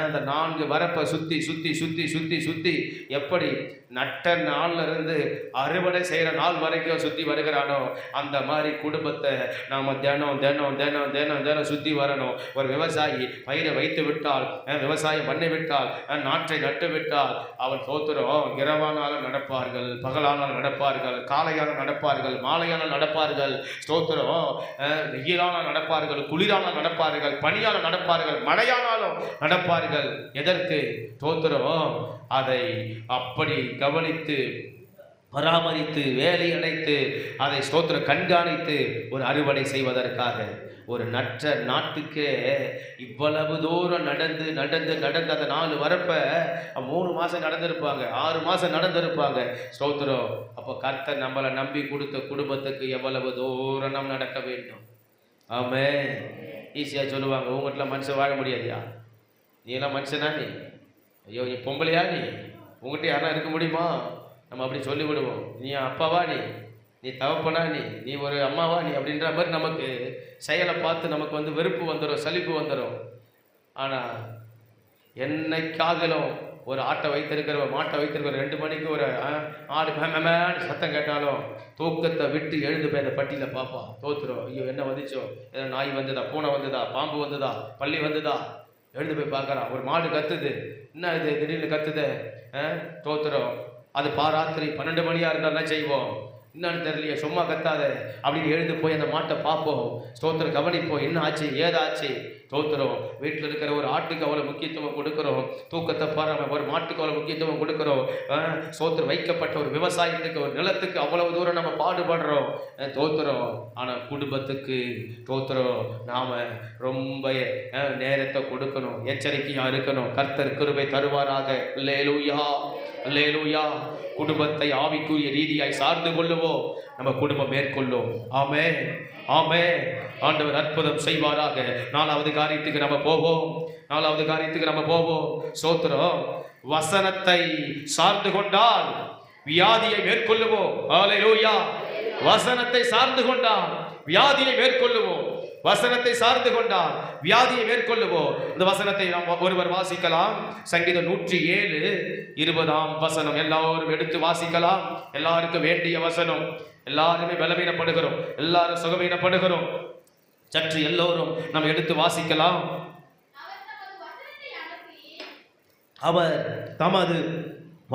அந்த 4 வரப்பை சுற்றி சுற்றி சுற்றி சுற்றி சுற்றி எப்படி நட்ட நாள்ல இருந்து அறுவடை செய்கிற நாள் வரைக்கும் சுற்றி வருகிறானோ அந்த மாதிரி குடும்பத்தை நாம் தினம் தினம் தினம் தினம் தினம் சுற்றி வரணும். ஒரு விவசாயி பயிரை வைத்து விட்டால், விவசாயம் பண்ணி விட்டால், நாற்றை நட்டு விட்டால் அவன் ஸ்தோத்திரம் இரவானாலும் நடப்பார்கள், பகலானாலும் நடப்பார்கள், காலையானால் நடப்பார்கள், மாலையானால் நடப்பார்கள், ஸ்தோத்திரம் வெயிலானால் நடப்பார்கள், குளிரானால் நடப்பார்கள், பனியானால் நடப்பார்கள், மழையானாலும் நடப்பார்கள். எதற்கு? ஸ்தோத்திரம் அதை அப்படி கவனித்து பராமரித்து வேலை அடைத்து அதை ஸ்தோத்திரம் கண்காணித்து ஒரு அறுவடை செய்வதற்காக. ஒரு நற்ற நாட்டுக்கே இவ்வளவு தூரம் நடந்து நடந்து நடந்து அந்த 4 வரப்ப 3 மாதம் நடந்திருப்பாங்க, 6 மாதம் நடந்திருப்பாங்க. ஸ்தோத்திரம். அப்போ கர்த்தர் நம்மளை நம்பி கொடுத்த குடும்பத்துக்கு எவ்வளவு தூரம் நாம் நடக்க வேண்டும். ஆமே. ஈஸியாக சொல்லுவாங்க, உங்கள்கிட்ட மனுஷன் வாழ முடியாதியா, நீ எல்லாம் மனுஷனா, நீ ஐயோ நீ பொம்பளையா, நீ உங்கள்கிட்ட யாரா இருக்க முடியுமா? நம்ம அப்படி சொல்லிவிடுவோம். நீ அப்பாவா, நீ தவப்பனா, நீ ஒரு அம்மாவா, நீ அப்படின்ற மாதிரி நமக்கு செயலை பார்த்து நமக்கு வெறுப்பு வந்துடும், சலிப்பு வந்துடும். ஆனால் என்னைக்காகலும் ஒரு ஆட்டை வைத்திருக்கிற மாட்டை வைத்திருக்கிற 2 மணிக்கு ஒரு ஆடு சத்தம் கேட்டாலும் தூக்கத்தை விட்டு எழுந்து போய் அந்த பட்டியில் பார்ப்பா. தோத்துரும். ஐயோ என்ன வந்துச்சோ, ஏதோ நாய் வந்ததா, பூனை வந்ததா, பாம்பு வந்ததா, பள்ளி வந்ததா, எழுந்து போய் பார்க்குறான். ஒரு மாடு கத்துது, என்ன இது திடீர்னு கத்துது, தோத்துரும். அது பாராத்திரி 12 மணியாக இருந்தால் என்ன செய்வோம், என்னன்னு தெரியலையே, சும்மா கத்தாத அப்படின்னு எழுந்து போய் அந்த மாட்டை பார்ப்போம். ஸ்தோத்திரம் கவனிப்போம், என்ன ஆச்சு ஏதாச்சு. ஸ்தோத்திரம். வீட்டில் இருக்கிற ஒரு ஆட்டுக்கு அவ்வளோ முக்கியத்துவம் கொடுக்குறோம், தூக்கத்தை பாராம ஒரு மாட்டுக்கு அவ்வளோ முக்கியத்துவம் கொடுக்குறோம். ஸ்தோத்திரம் வைக்கப்பட்ட ஒரு விவசாயத்துக்கு ஒரு நிலத்துக்கு அவ்வளவு தூரம் நம்ம பாடுபடுறோம். ஸ்தோத்திரம். ஆனால் குடும்பத்துக்கு ஸ்தோத்திரம் நாம் ரொம்ப நேரத்தை கொடுக்கணும், எச்சரிக்கையாக இருக்கணும். கர்த்தர் கிருபை தருவாராக. அல்லேலூயா அல்லேலூயா. குடும்பத்தை ஆவிக்குரிய ரீதியாய் சார்ந்து கொள்ளுவோம், நம்ம குடும்பம் மேற்கொள்ளும். ஆமே ஆமே. ஆண்டவர் அற்புதம் செய்வாராக. 4வது காரியத்துக்கு நம்ம போவோம். ஸ்தோத்திரம். வசனத்தை சார்ந்து கொண்டால் வியாதியை மேற்கொள்ளுவோம். அல்லேலூயா. வசனத்தை சார்ந்து கொண்டால் வியாதியை மேற்கொள்ளுவோம். வசனத்தை சார்ந்து கொண்டால் வியாதியை மேற்கொள்ளுவோம். இந்த வசனத்தை நாம் ஒருவர் வாசிக்கலாம். சங்கீதம் 107:20 வசனம் எல்லாரும் எடுத்து வாசிக்கலாம். எல்லாருக்கும் வேண்டிய வசனம். எல்லாருமே பலவீனப்படுகிறோம், எல்லாரும் சுகவீனப்படுகிறோம். சற்று எல்லோரும் நாம் எடுத்து வாசிக்கலாம். அவர் தமது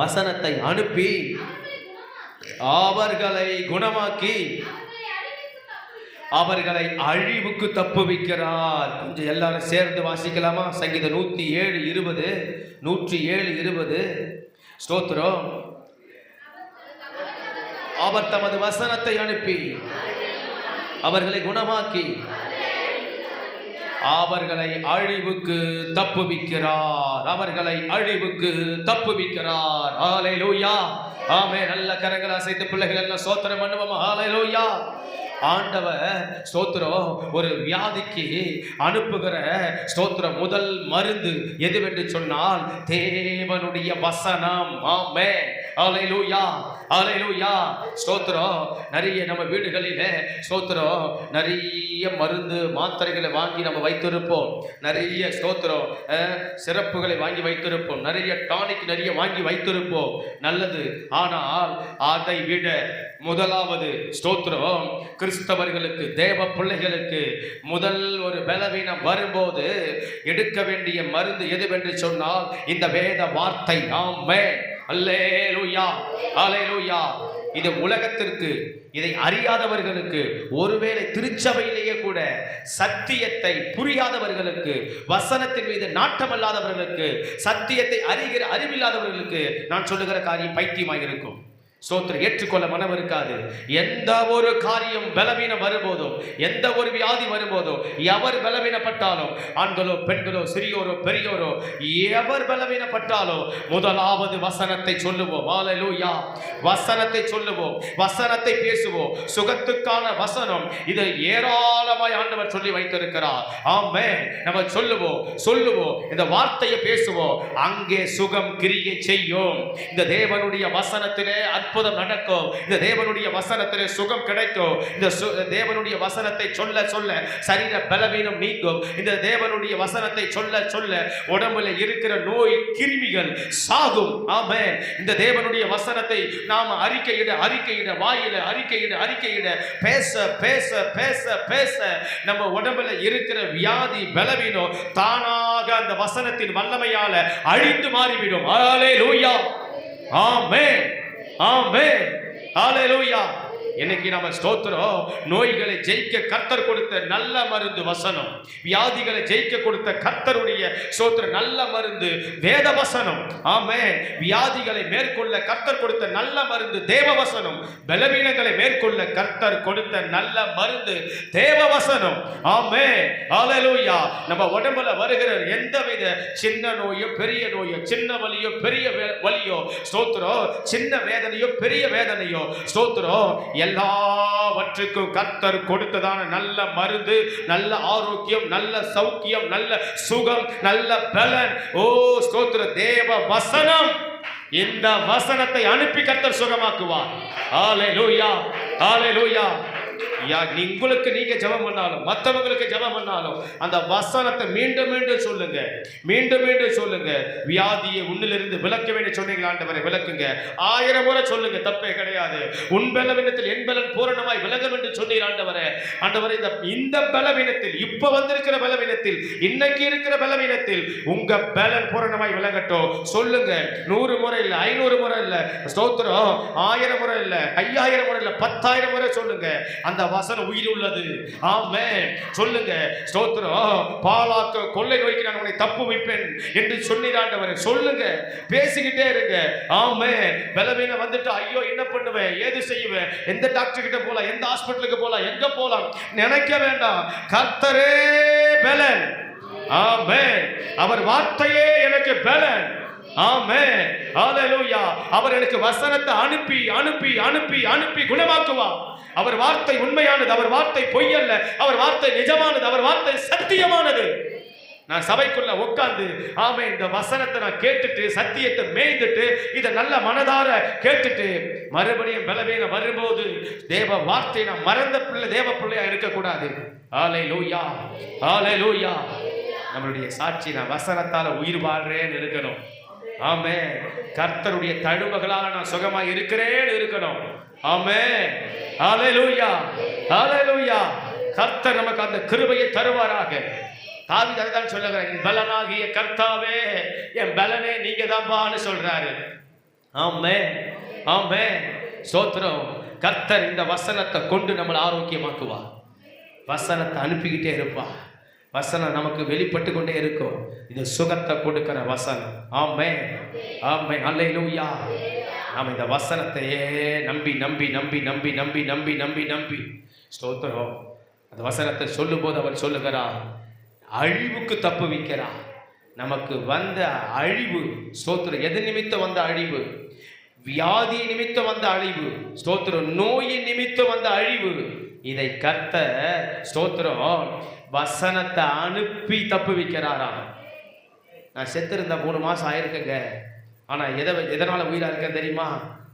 வசனத்தை அனுப்பி அவர்களை குணமாக்கி அவர்களை அழிவுக்கு தப்புவிக்கிறார். கொஞ்சம் எல்லாரும் சேர்ந்து வாசிக்கலாமா? சங்கீதம் 107:20 ஸ்தோத்திரம். அவர் தமது வசனத்தை அனுப்பி அவர்களை குணமாக்கி அவர்களை அழிவுக்கு தப்புவிக்கிறார். ஹல்லேலூயா. ஆமே. நல்ல கரங்களை அசைத்து பிள்ளைகள் எல்லாம் ஸ்தோத்திரம் பண்ணுவோம். ஹல்லேலூயா. ஆண்டவர் ஸ்தோத்திரம் ஒரு வியாதிக்கு அனுப்புகிற ஸ்தோத்திரம் முதல் மருந்து எதுவென்று சொன்னால் தேவனுடைய வசனம். ஆமே. ஹல்லேலூயா ஹல்லேலூயா. ஸ்தோத்திரம். நிறைய நம்ம வீடுகளிலே ஸ்தோத்திரம் நிறைய மருந்து மாத்திரைகளை வாங்கி நம்ம வைத்திருப்போம். நிறைய ஸ்தோத்திரம் சிறப்புகளை வாங்கி வைத்திருப்போம். நிறைய டானிக் நிறைய வாங்கி வைத்திருப்போம். நல்லது. ஆனால் அதை விட முதலாவது ஸ்தோத்திரம் கிறிஸ்தவர்களுக்கு, தேவ பிள்ளைகளுக்கு முதல் ஒரு பலவீனம் வரும்போது எடுக்க வேண்டிய மருந்து எதுவென்று சொன்னால் இந்த வேத வார்த்தை. ஆமென். அல்லேலூயா அல்லேலூயா. இது உலகத்திற்கு, இதை அறியாதவர்களுக்கு, ஒருவேளை திருச்சபையிலேயே கூட சத்தியத்தை புரியாதவர்களுக்கு, வசனத்தின் மீது நாட்டமல்லாதவர்களுக்கு, சத்தியத்தை அறிகிற அறிவில்லாதவர்களுக்கு நான் சொல்லுகிற காரியம் பைத்தியமாக இருக்கும். ஸ்தோத்திரம், ஏற்றுக்கொள்ள மனம் இருக்காது. எந்த ஒரு காரியம் பலவீனம் வரும்போதோ, எந்த ஒரு வியாதி வரும்போதோ, எவர் பலவீனப்பட்டாலும், ஆண்களோ பெண்களோ சிறியோரோ பெரியோரோ எவர் பலவீனப்பட்டாலோ முதலாவது வசனத்தை சொல்லுவோம். ஹல்லேலூயா. வசனத்தை சொல்லுவோம், வசனத்தை பேசுவோம். சுகத்துக்கான வசனம் இது ஏராளமாய் ஆண்டவர் சொல்லி வைத்திருக்கிறார். ஆமென். நம்ம சொல்லுவோம், இந்த வார்த்தையை பேசுவோம், அங்கே சுகம் கிரியை செய்யும். இந்த தேவனுடைய வசனத்திலே அற்புதம் நடக்கும். இந்த தேவனுடைய வசனத்திலே சுகம் கிடைக்கும். இந்த தேவனுடைய வசனத்தை சொல்ல சொல்ல சரீர பலவீனம் நீங்கும். இந்த தேவனுடைய வசனத்தை சொல்ல சொல்ல உடம்புல இருக்கிற நோய் கிருமிகள் சாகும். ஆமென். இந்த தேவனுடைய வசனத்தை நாம் அறிக்கையிட வாயில அறிக்கையிட பேச பேச பேச பேச நம்ம உடம்புல இருக்கிற வியாதி பலவீனம் தானாக அந்த வசனத்தின் வல்லமையால அழிந்து மாறிவிடும். ஹல்லேலூயா. ஆமென். ஆமென். ஹல்லேலூயா. இன்னைக்கு நம்ம ஸ்தோத்திரம், நோய்களை ஜெயிக்க கர்த்தர் கொடுத்த நல்ல மருந்து வசனம். வியாதிகளை ஜெயிக்க கொடுத்த கர்த்தருடைய ஸ்தோத்திரம் நல்ல மருந்து வேத வசனம். ஆமென். வியாதிகளை மேற்கொள்ள கர்த்தர் கொடுத்த நல்ல மருந்து தேவ வசனம். பலவீனங்களை மேற்கொள்ள கர்த்தர் கொடுத்த நல்ல மருந்து தேவ வசனம். ஆமென். ஹல்லேலூயா. நம்ம உடம்புல வருகிற எந்தவித சின்ன நோயோ பெரிய நோயோ, சின்ன வலியோ பெரிய வலியோ ஸ்தோத்திரம், சின்ன வேதனையோ பெரிய வேதனையோ ஸ்தோத்திரம், எல்லாவற்றுக்கும் கர்த்தர் கொடுத்ததான நல்ல மருந்து, நல்ல ஆரோக்கியம், நல்ல சௌக்கியம், நல்ல சுகம், நல்ல பலன். ஓ ஸ்தோத்திர, தேவ வசனம். இந்த வசனத்தை அனுப்பி கர்த்தர் சுகமாக்குவார். ஹல்லேலூயா. ஹல்லேலூயா. உங்களுக்கு நீங்க ஜெபம் பண்ணாலும், மற்றவங்களுக்கு ஜெபம் பண்ணாலும் அந்த வசனத்தை மீண்டும் மீண்டும் சொல்லுங்க, மீண்டும் மீண்டும் சொல்லுங்க. வியாதியை உன்னிலிருந்து விலக்க வேண்டிய சொன்னீங்களா ஆண்டவரை, விலக்குங்க. 1000 முறை சொல்லுங்க, தப்பே கிடையாது. உன் பலவீனத்தில் என் பலன் பூரணமாய் விலகும் என்று சொன்னீர் ஆண்டவரே. ஆண்டவரே, இந்த பலவீனத்தில், இப்ப வந்திருக்கிற பலவீனத்தில், இன்னைக்கு இருக்கிற பலவீனத்தில் உங்க பலன் பூரணமாய் விலகட்டும். சொல்லுங்க. 100 முறை இல்ல, 500 முறை இல்ல, ஸ்தோத்திரம் 1000 முறை இல்ல, 5000 முறை இல்ல, 10,000 முறை சொல்லுங்க. அந்த வசனம் உயிர் உள்ளது. ஆமென். சொல்லுங்க. ஸ்தோத்திரம். பாலாக்க கொள்ளை நோய்க்கு நான் உன்னை தப்பு வைப்பேன் என்று சொன்னீர் ஆண்டவரே. சொல்லுங்க, பேசிக்கிட்டே இருங்க. ஆமென். பலவீனம் வந்துட்டு ஐயோ என்ன பண்ணுவேன், ஏது செய்வேன், எந்த டாக்டர் கிட்ட போலாம், எந்த ஹாஸ்பிட்டலுக்கு போலாம், எங்க போலாம் நினைக்க வேண்டாம். கர்த்தரே பலன். ஆமென். அவர் வார்த்தையே எனக்கு பலன். ஆமென். ஹல்லேலூயா. அவர் எனக்கு வசனத்தை அனுப்பி அனுப்பி அனுப்பி அனுப்பி குணமாக்குவார். அவர் வார்த்தை உண்மையானது, அவர் வார்த்தை பொய்யல்ல, அவர் வார்த்தை நிஜமானது, அவர் வார்த்தை சத்தியமானது. நான் சபைக்குள்ள உட்கார்ந்து ஆமென் இந்த வசனத்தை நான் கேட்டுட்டு, சத்தியத்தை மேய்ந்துட்டு, இதை நல்ல மனதார கேட்டுட்டு, மறுபடியும் பலவீனம் வரும்போது தேவ வார்த்தை நான் மறந்த பிள்ளை, தேவ பிள்ளையா இருக்கக்கூடாது. ஹல்லேலூயா. ஹல்லேலூயா. நம்மளுடைய சாட்சி, நான் வசனத்தால உயிர் வாழ்றேன்னு இருக்கணும். ஆமென். கர்த்தருடைய தழும்புகளால நான் சுகமா இருக்கிறேன்னு இருக்கணும். ஆமென். ஹல்லேலூயா. ஹல்லேலூயா. கர்த்தர் நமக்கு அந்த கிருபையை தருவாராக. தாவீது அதுதான் சொல்லுகிறார், என் பலனாகிய கர்த்தாவே, என் பலனே நீங்க தான்பான்னு சொல்றாரு. ஆமென். ஆமென். ஸ்தோத்திரம். கர்த்தர் இந்த வசனத்தை கொண்டு நம்மளை ஆரோக்கியமாக்குவா. வசனத்தை அனுப்பிக்கிட்டே இருப்பா. வசனம் நமக்கு வெளிப்பட்டு கொண்டே இருக்கும். இது சுகத்தை கொடுக்கிற வசனம். ஆமென். ஆமென். அல்லேலூயா. நாம் இந்த வசனத்தையே நம்பி நம்பி நம்பி நம்பி நம்பி நம்பி நம்பி நம்பி ஸ்தோத்திரம். அந்த வசனத்தை சொல்லும் போது அவர் சொல்லுகிறார், அழிவுக்கு தப்பு வைக்கிறார். நமக்கு வந்த அழிவு ஸ்தோத்திரம், எது நிமித்தம் வந்த அழிவு? வியாதி நிமித்தம் வந்த அழிவு, ஸ்தோத்திரம், நோயின் நிமித்தம் வந்த அழிவு. இதை கர்த்தர் ஸ்தோத்திரம் வசனத்தை அனுப்பி தப்பு வைக்கிறாராம். நான் செத்திருந்த 3 மாசம் ஆயிருக்கேங்க, ஆனா எதனால உயிரா இருக்கேன் தெரியுமா?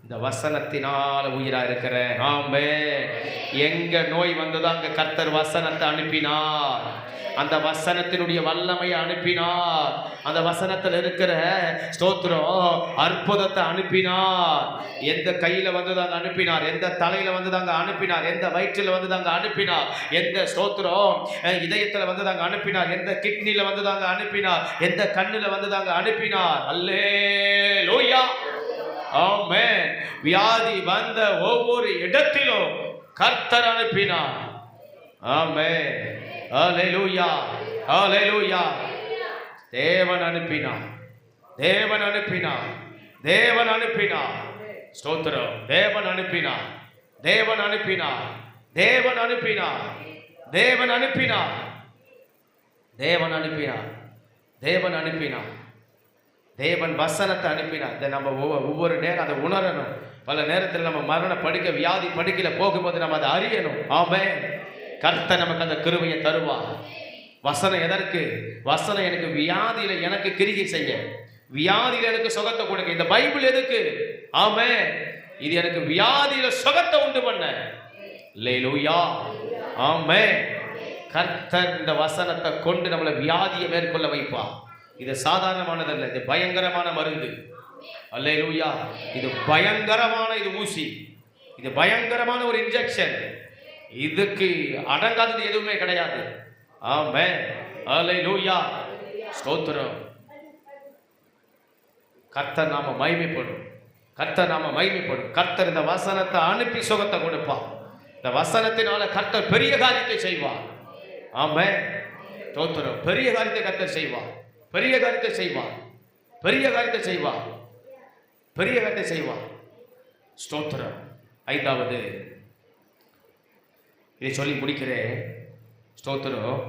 இந்த வசனத்தினால உயிரா இருக்கிறேன். ஆமென். எங்க நோய் வந்ததோ அங்க கர்த்தர் வசனத்தை அனுப்பினார். அந்த வசனத்தினுடைய வல்லமையை அனுப்பினார். அந்த வசனத்தில் இருக்கிற ஸ்தோத்திரம் அற்புதத்தை அனுப்பினார். எந்த கையில வந்தது அங்க அனுப்பினார், எந்த தலையில வந்தது அங்க அனுப்பினார், எந்த வயிற்றில் வந்தது அங்க அனுப்பினார், எந்த ஸ்தோத்திரம் இதயத்தில் வந்தது அங்க அனுப்பினார், எந்த கிட்னில வந்தது அங்க அனுப்பினார், எந்த கண்ணுல வந்தது அங்க அனுப்பினார். அல்லேலூயா. ஆமென். வியாதி வந்த ஒவ்வொரு இடத்திலும் கர்த்தர் அனுப்பினார். ஆமென். ஹல்லேலூயா. ஹல்லேலூயா. தேவன் அனுப்பினார். தேவன் அனுப்பினார். தேவன் அனுப்பினார். ஸ்தோத்திரம். தேவன் அனுப்பினார், தேவன் அனுப்பினார், தேவன் அனுப்பினார், தேவன் அனுப்பினார், தேவன் அனுப்பினார், தேவன் அனுப்பினார், தேவன் வசனத்தை அனுப்பினார். இதை நம்ம ஒவ்வொரு நேரம் அதை உணரணும். பல நேரத்தில் நம்ம மரண படுக்க வியாதி படுக்கையில் போகும்போது நம்ம அதை அறியணும். ஆமென். கர்த்தர் நமக்கு அந்த கிருபையை தருவார். வசனம் எதற்கு? வசனம் எனக்கு வியாதியில எனக்கு கிரியை செய்ய, வியாதியில எனக்கு சுகத்தை கொடுக்க. இந்த பைபிள் எதுக்கு? ஆமென். இது எனக்கு வியாதியில சுகத்தை உண்டு பண்ண. அல்லேலூயா. ஆமென். கர்த்தர் இந்த வசனத்தை கொண்டு நம்மளை வியாதியை மேற்கொள்ள வைப்பார். இது சாதாரணமானதல்ல, இது பயங்கரமான மருந்து. அல்லேலூயா. இது பயங்கரமான இது ஊசி, இது பயங்கரமான ஒரு இன்ஜெக்ஷன். இதுக்கு அடங்காதது எதுவுமே கிடையாது. ஆமென். அல்லேலூயா. ஸ்தோத்திரம். கர்த்தர் நாம மகிமைப்படும், கர்த்தர் நாம மகிமைப்படும். கர்த்தர் இந்த வசனத்தை அனுப்பி சுகத்தை கொடுப்பார். இந்த வசனத்தினால கர்த்தர் பெரிய காரியத்தை செய்வார். ஆமென். ஸ்தோத்திரம். பெரிய காரியத்தை கர்த்தர் செய்வார், பெரிய காரியத்தை செய்வார், பெரிய காரியத்தை செய்வார், பெரிய காரியத்தை செய்வார். ஸ்தோத்திரம். ஐந்தாவது இதை சொல்லி முடிக்கிறேன். ஸ்தோத்திரம்.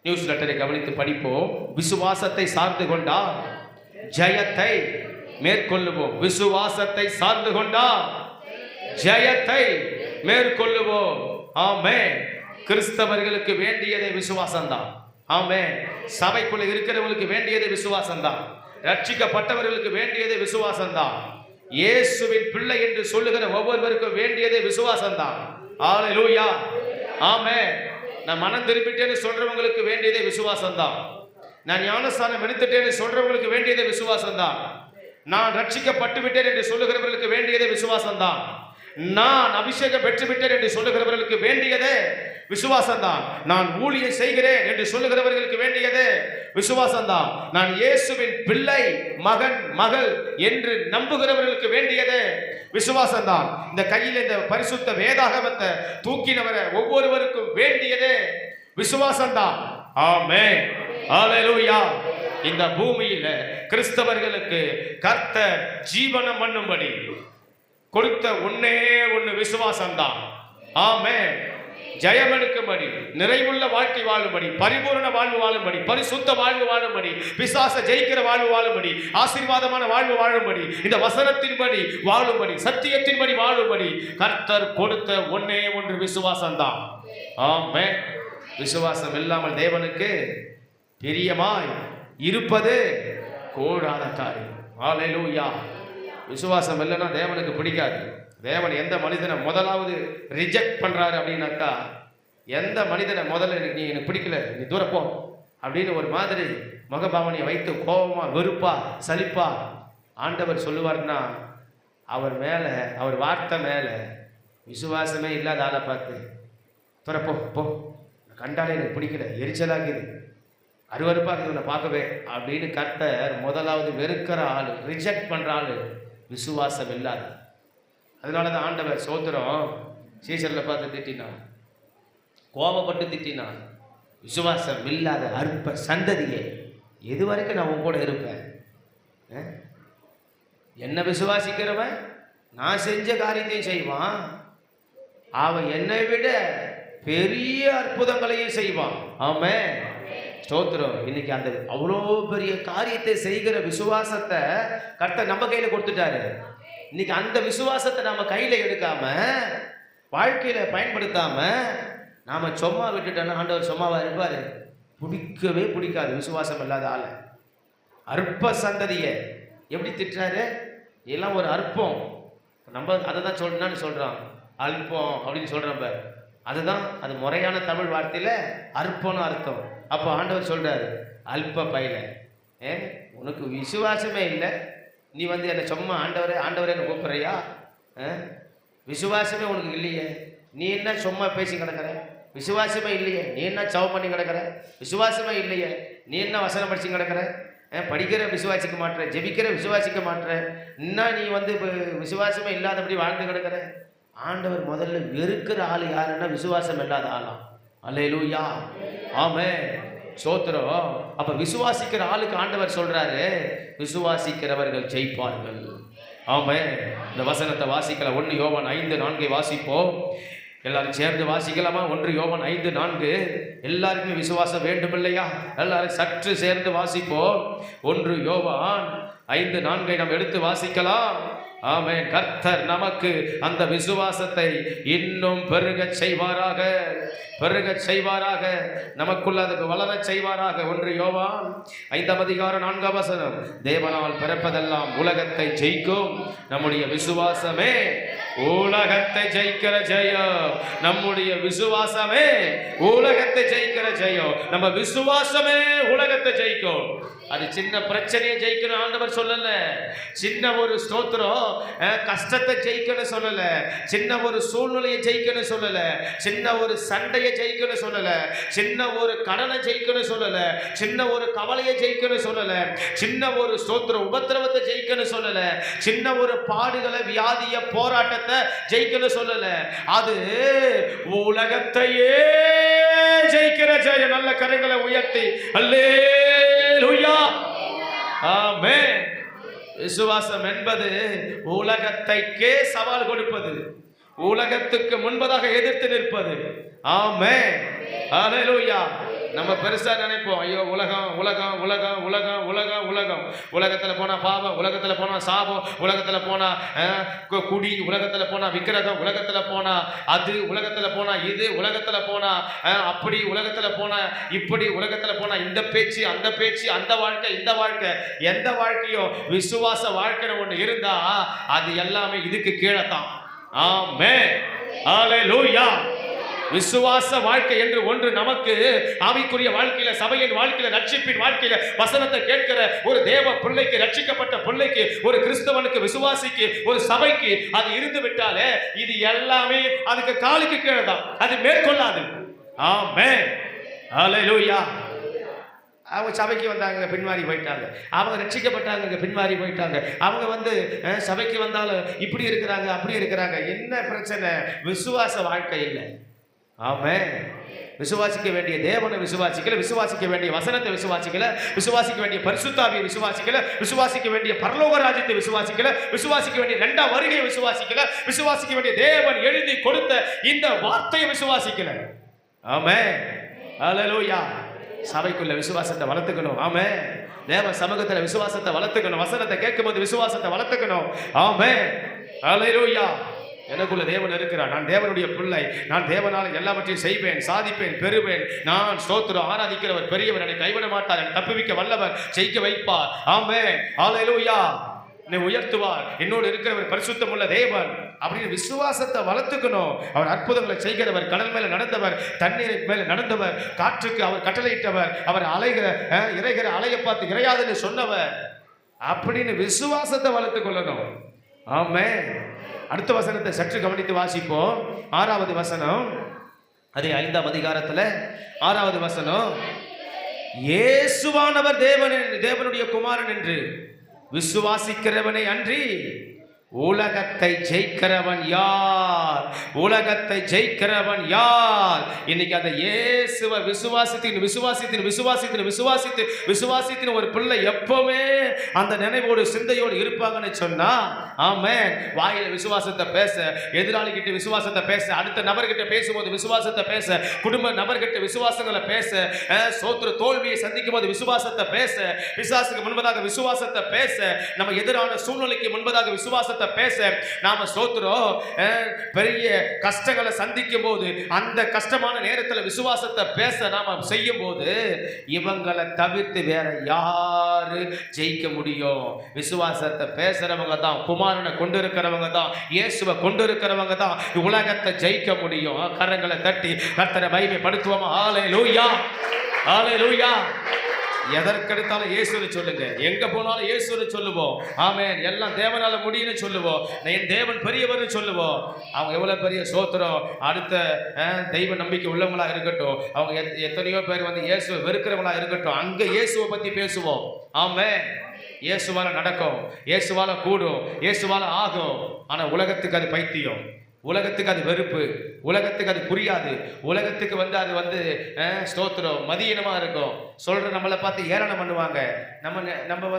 நியூஸ் லெட்டரை கவனித்து படிப்போம். விசுவாசத்தை சார்ந்து கொண்டால் ஜெயத்தை மேற்கொள்ளுவோம். விசுவாசத்தை சார்ந்து கொண்டால் ஜெயத்தை மேற்கொள்ளுவோம். ஆமென். கிறிஸ்தவர்களுக்கு வேண்டியதே விசுவாசம் தான். ஆமென். சபைக்குள்ள இருக்கிறவங்களுக்கு வேண்டியதே விசுவாசம் தான். ரட்சிக்கப்பட்டவர்களுக்கு வேண்டியதே விசுவாசம் தான். இயேசுவின் பிள்ளை என்று சொல்லுகிற ஒவ்வொருவருக்கும் வேண்டியதே விசுவாசம் தான். ஹல்லேலூயா. ஆமென். நான் மனம் திரும்பிட்டேன்னு சொல்றவங்களுக்கு வேண்டியதே விசுவாசம் தான். நான் ஞானஸ்தானம் எடுத்துட்டேன்னு சொல்றவங்களுக்கு வேண்டியதே விசுவாசம் தான். நான் ரட்சிக்கப்பட்டு விட்டேன் என்று சொல்லுகிறவர்களுக்கு வேண்டியதே விசுவாசம் தான். நான் அபிஷேகம் பெற்று விட்டேன் என்று சொல்லுகிறவர்களுக்கு வேண்டியதே விசுவாசம் தான். நான் ஊழியம் செய்கிறேன் என்று சொல்லுகிறவர்களுக்கு வேண்டியதே விசுவாசம் தான். நான் இயேசுவின் பிள்ளை, மகன், மகள் என்று நம்புகிறவர்களுக்கு வேண்டியதே விசுவாசம் தான். இந்த கையில் இந்த பரிசுத்த வேதாகமத்தை தூக்கினவரை ஒவ்வொருவருக்கும் வேண்டியதே விசுவாசம் தான். ஆமென். ஹல்லேலூயா. இந்த பூமியில கிறிஸ்தவர்களுக்கு கர்த்தர் ஜீவனம் பண்ணும்படி கொடுத்த ஒன்னே ஒன்னு விசுவாசம் தான். ஆமென். ஜெயம் எடுக்கும்படி, நிறைவுள்ள வாழ்க்கை வாழும்படி, பரிபூர்ண வாழ்வு வாழும்படி, பரிசுத்த வாழ்வு வாழும்படி, பிசாச ஜெயிக்கிற வாழ்வு வாழும்படி, ஆசீர்வாதமான வாழ்வு வாழும்படி, இந்த வசனத்தின்படி வாழும்படி, சத்தியத்தின்படி வாழும்படி கர்த்தர் கொடுத்த ஒன்னே ஒன்று விசுவாசம் தான். ஆமென். விசுவாசம் இல்லாமல் தேவனுக்கு பிரியமாய் இருப்பது கூடாத காரியம். ஹல்லேலூயா. விசுவாசம் இல்லைன்னா தேவனுக்கு பிடிக்காது. தேவன் எந்த மனிதனை முதலாவது ரிஜெக்ட் பண்றாரு அப்படின்னாக்கா, எந்த மனிதனை முதல்ல நீ எனக்கு பிடிக்கல, நீ தூரப்போ அப்படின்னு ஒரு மாதிரி முகபாவனையை வைத்து கோபமா, வெறுப்பா, சலிப்பா ஆண்டவர் சொல்லுவார்னா, அவர் மேல, அவர் வார்த்தை மேல விசுவாசமே இல்லாத ஆளை பார்த்து துறப்போ போ, கண்டாலே எனக்கு பிடிக்கல, எரிச்சலாகுது, அருவருப்பாக இவனை பார்க்கவே அப்படின்னு கர்த்தர் முதலாவது வெறுக்கிற ஆளு, ரிஜெக்ட் பண்ற ஆளு விசுவாசம் இல்லாத. அதனால தான் ஆண்டவர் சோத்திரம் சீசரில் பார்த்து திட்டினான், கோபப்பட்டு திட்டினான். விசுவாசம் இல்லாத அற்ப சந்ததியே, எது வரைக்கும் நான் உன் கூட இருப்பேன்? என்ன விசுவாசிக்கிறவன் நான் செஞ்ச காரியத்தையும் செய்வான், அவன் என்னை விட பெரிய அற்புதங்களையும் செய்வான். ஆமென். ஸ்தோத்திரம். இன்னைக்கு அந்த அவ்வளோ பெரிய காரியத்தை செய்கிற விசுவாசத்தை கர்த்தர் நம்ம கையில கொடுத்துட்டாரு. இன்னைக்கு அந்த விசுவாசத்தை நம்ம கையில எடுக்காம, வாழ்க்கையில பயன்படுத்தாம நாம சும்மா விட்டுட்டோம்னா ஆண்டவர் சும்மாவா இருப்பாரு? பிடிக்கவே பிடிக்காது விசுவாசம் இல்லாத ஆள. அற்ப சந்ததியை எப்படி திட்டுறாரு? எல்லாம் ஒரு அற்பம். நம்ம அதை தான் சொல்லணும்னு சொல்றோம், அல்பம் அப்படின்னு சொல்றோம். அதுதான் அது முறையான தமிழ் வார்த்தையில அற்பம்னு அர்த்தம். அப்போ ஆண்டவர் சொல்றாரு, அல்ப பையில, உனக்கு விசுவாசமே இல்லை, நீ வந்து என்னை சும்மா ஆண்டவரே ஆண்டவரேன்னு கூப்பிட்றியா? விசுவாசமே உனக்கு இல்லையே, நீ என்ன சும்மா பேசி கிடக்கிற? விசுவாசமே இல்லையே, நீ என்ன சவம் பண்ணி கிடக்கிற? விசுவாசமே இல்லையே, நீ என்ன வசனம் படிச்சு கிடக்கிற? படிக்கிற விசுவாசிக்க மாட்டேற, ஜெபிக்கிற விசுவாசிக்க மாட்டேற, என்ன நீ வந்து விசுவாசமே இல்லாதபடி வாழ்ந்து கிடக்கிற? ஆண்டவர் முதல்ல வெறுக்கிற ஆள் யாருன்னா விசுவாசம் இல்லாத ஆளாம். அல்லேலூயா. ஆமென். சோத்திரம். அப்ப விசுவாசிக்கிற ஆளுக்கு ஆண்டவர் சொல்றாரு, விசுவாசிக்கிறவர்கள் ஜெயிப்பார்கள். ஆமென். இந்த வசனத்தை வாசிக்கலாம். 1 யோவான் 5:4 வாசிப்போம். எல்லாரும் சேர்ந்து வாசிக்கலாமா? 1 யோவான் 5:4. எல்லாருக்குமே விசுவாசம் வேண்டும் இல்லையா? எல்லாரும் சற்று சேர்ந்து வாசிப்போம். 1 யோவான் 5:4 நாம் எடுத்து வாசிக்கலாம். ஆமென். கர்த்தர் நமக்கு அந்த விசுவாசத்தை இன்னும் பெருகச் செய்வாராக, பெருகச் செய்வாராக, நமக்குள்ள அதுக்கு வளரச் செய்வாராக. 1 யோவான் 5:4 தேவனால் பிறப்பதெல்லாம் உலகத்தை ஜெயிக்கும், நம்முடைய விசுவாசமே உலகத்தை ஜெயிக்கிற ஜெயம். நம்முடைய விசுவாசமே உலகத்தை ஜெயிக்கிற ஜெயம். நம்ம விசுவாசமே உலகத்தை ஜெயிக்கும். அது சின்ன பிரச்சனையை ஜெயிக்கணும் ஆண்டவர் சொல்லல. சின்ன ஒரு ஸ்தோத்திரம் கஷ்டத்தை ஜெயிக்கணும் சொல்லல. சின்ன ஒரு சூழ்நிலையை ஜெயிக்கணும் சொல்லல. சின்ன ஒரு சண்டையை ஜெயிக்கணும் சொல்லல. சின்ன ஒரு கடனை ஜெயிக்கணும் சொல்லல. சின்ன ஒரு கவலையை ஜெயிக்கணும் சொல்லல. சின்ன ஒரு ஸ்தோத்திரம் உபத்திரவத்தை ஜெயிக்கணும் சொல்லல. சின்ன ஒரு பாடுகளை, வியாதிய, போராட்டத்தை ஜெயிக்கணும் சொல்லல. அது உலகத்தையே ஜெயிக்கிற ஜெயம். நல்ல கரங்களை உயர்த்தி அல்லேலூயா, ஆமென். விசுவாசம் என்பது உலகத்தைக்கே சவால் கொடுப்பது, உலகத்துக்கு முன்பதாக எதிர்த்து நிற்பது. ஆமென், அல்லேலூயா. நம்ம பெருசா நினைப்போம், ஐயோ உலகம் உலகம் உலகம் உலகம் உலகம் உலகம். உலகத்துல போனா பாவம், உலகத்துல போனா சாபம், உலகத்துல போனா குடி, உலகத்துல போனா விக்கிரகம், உலகத்துல போனா அது, உலகத்துல போனா இது, உலகத்துல போனா அப்படி, உலகத்துல போனா இப்படி, உலகத்துல போனா இந்த பேச்சு அந்த பேச்சு, அந்த வாழ்க்கை இந்த வாழ்க்கை. எந்த வாழ்க்கையும் விசுவாச வாழ்க்கைன்னு ஒண்ணு இருந்தா அது எல்லாமே இதுக்கு கீழே தான். ஆமென், அல்லேலூயா. விசுவாச வாழ்க்கை என்று ஒன்று நமக்கு ஆவிக்குரிய வாழ்க்கையில, சபையின் வாழ்க்கையில, ரட்சிப்பின் வாழ்க்கையில வசனத்தை கேட்கிற ஒரு தேவ பிள்ளைக்கு, ரட்சிக்கப்பட்ட பிள்ளைக்கு, ஒரு கிறிஸ்தவனுக்கு, விசுவாசிக்கு, ஒரு சபைக்கு அது இருந்து விட்டாலே இது எல்லாமே அதுக்கு காலுக்கு கீழே தான், அது மேற்கொள்ளாது. ஆமென், அல்லேலூயா. அவங்க சபைக்கு வந்தாங்க, பின்மாறி போயிட்டாங்க. அவங்க ரட்சிக்கப்பட்டாங்க, பின்மாறி போயிட்டாங்க. அவங்க சபைக்கு வந்தாலும் இப்படி இருக்கிறாங்க அப்படி இருக்கிறாங்க. என்ன பிரச்சனை? விசுவாச வாழ்க்கை இல்லை. ஆமென். விசுவாசிக்க வேண்டிய தேவனை விசுவாசிக்கல, விசுவாசிக்க வேண்டிய வசனத்தை விசுவாசிக்கல, விசுவாசிக்க வேண்டிய பரிசுத்தாவியை விசுவாசிக்கல, விசுவாசிக்க வேண்டிய பரலோக ராஜ்யத்தை விசுவாசிக்கல, விசுவாசிக்க வேண்டிய 2ஆம் வருகையை விசுவாசிக்கல, விசுவாசிக்க வேண்டிய தேவன் எழுதி கொடுத்த இந்த வார்த்தையை விசுவாசிக்கல. ஆமென், அல்லேலூயா. சபைக்குள்ள விசுவாசத்தை வளர்த்துக்கணும். ஆமென். தேவ சமூகத்துல விசுவாசத்தை வளர்த்துக்கணும். வசனத்தை கேட்கும்போது விசுவாசத்தை வளர்த்துக்கணும். ஆமென், அல்லேலூயா. எனக்குள்ள தேவன் இருக்கிறார். நான் தேவனுடைய பிள்ளை. நான் தேவனால் எல்லாவற்றையும் செய்வேன், சாதிப்பேன், பெறுவேன். நான் ஸ்தோத்திரம் ஆராதிக்கிறவர் பெரியவர், என்னை கைவிட மாட்டார், என்னை தப்புவிக்க வல்லவர், ஜெயிக்க வைப்பார். ஆமென், அல்லேலூயா. என்னை உயர்த்துவார், என்னோடு இருக்கிறவர் பரிசுத்தம் உள்ள தேவன் அப்படின்னு விசுவாசத்தை வளர்த்துக்கணும். அவர் அற்புதங்களை செய்கிறவர், கடல் மேல நடந்தவர், தண்ணீரை மேல நடந்தவர், காற்றுக்கு அவர் கட்டளையிட்டவர், அவர் இறைகிற அலையை பார்த்து இறையாதுன்னு சொன்னவர் அப்படின்னு விசுவாசத்தை வளர்த்துக் கொள்ளணும். ஆமென். அடுத்த வசனத்தை சற்று கவனித்து வாசிப்போம். 6வது வசனம், அதே 5ஆம் அதிகாரத்துல 6வது வசனம். இயேசுவானவர் தேவனுடைய குமாரன் என்று விசுவாசிக்கிறவனை அன்றி உலகத்தை ஜெயிக்கிறவன் யார்? உலகத்தை ஜெயிக்கிறவன் யார்? இன்னைக்கு அந்த இயேசுவை விசுவாசித்து ஒரு பிள்ளை எப்பவுமே அந்த நினைவோடு சிந்தையோடு இருப்பாங்கன்னு சொன்னா, ஆமென். வாயில விசுவாசத்தை பேச, எதிராளிகிட்ட விசுவாசத்தை பேச, அடுத்த நபர்கிட்ட பேசும்போது விசுவாசத்தை பேச, குடும்ப நபர்கிட்ட விசுவாசங்களை பேச, சோத்திர தோல்வியை சந்திக்கும் போது விசுவாசத்தை பேச, பிசாசுக்கு முன்பதாக விசுவாசத்தை பேச, நம்ம எதிரான சூழ்நிலைக்கு முன்பதாக விசுவாசத்தை பேச, நாம ஸ்தோத்திரம் பெரிய கஷ்டங்களை சந்திக்கும் போது அந்த கஷ்டமான நேரத்தில் விசுவாசத்தை பேச நாம செய்யும் போது இவங்களை தவிர்த்து வேற யாரு ஜெயிக்க முடியும்? விசுவாசத்தை பேசுறவங்க தான், குமாரனை கொண்டு இருக்கிறவங்க தான், இயேசுவை கொண்டு இருக்கிறவங்க தான் உலகத்தை ஜெயிக்க முடியும். கரங்களை தட்டி கர்த்தரை மகிமைப்படுத்துவோம். ஹல்லேலூயா, ஹல்லேலூயா. எதற்கெடுத்தாலும் இயேசுன்னு சொல்லுங்க, எங்க போனாலும் இயேசுன்னு சொல்லுவோம். ஆமென். எல்லாம் தேவனால முடியும்னு சொல்லுவோம். என் தேவன் பெரியவர்னு சொல்லுவோம். அவங்க எவ்வளவு பெரிய சோத்திரம், அடுத்த தெய்வ நம்பிக்கை உள்ளவங்களா இருக்கட்டும், அவங்க எத்தனையோ பேர் இயேசுவை வெறுக்கிறவங்களா இருக்கட்டும், அங்க இயேசுவை பத்தி பேசுவோம். ஆமென். இயேசுவால நடக்கும், இயேசுவால கூடும், இயேசுவால ஆகும். ஆனா உலகத்துக்கு அது பைத்தியம். உலகத்துக்கு அது வெறுப்பு, உலகத்துக்கு அது புரியாது, உலகத்துக்கு அது ஸ்தோத்திரம் மதியீனமா இருக்கும். சொல்ற நம்மளை பார்த்து ஏளனம் பண்ணுவாங்க. நம்ம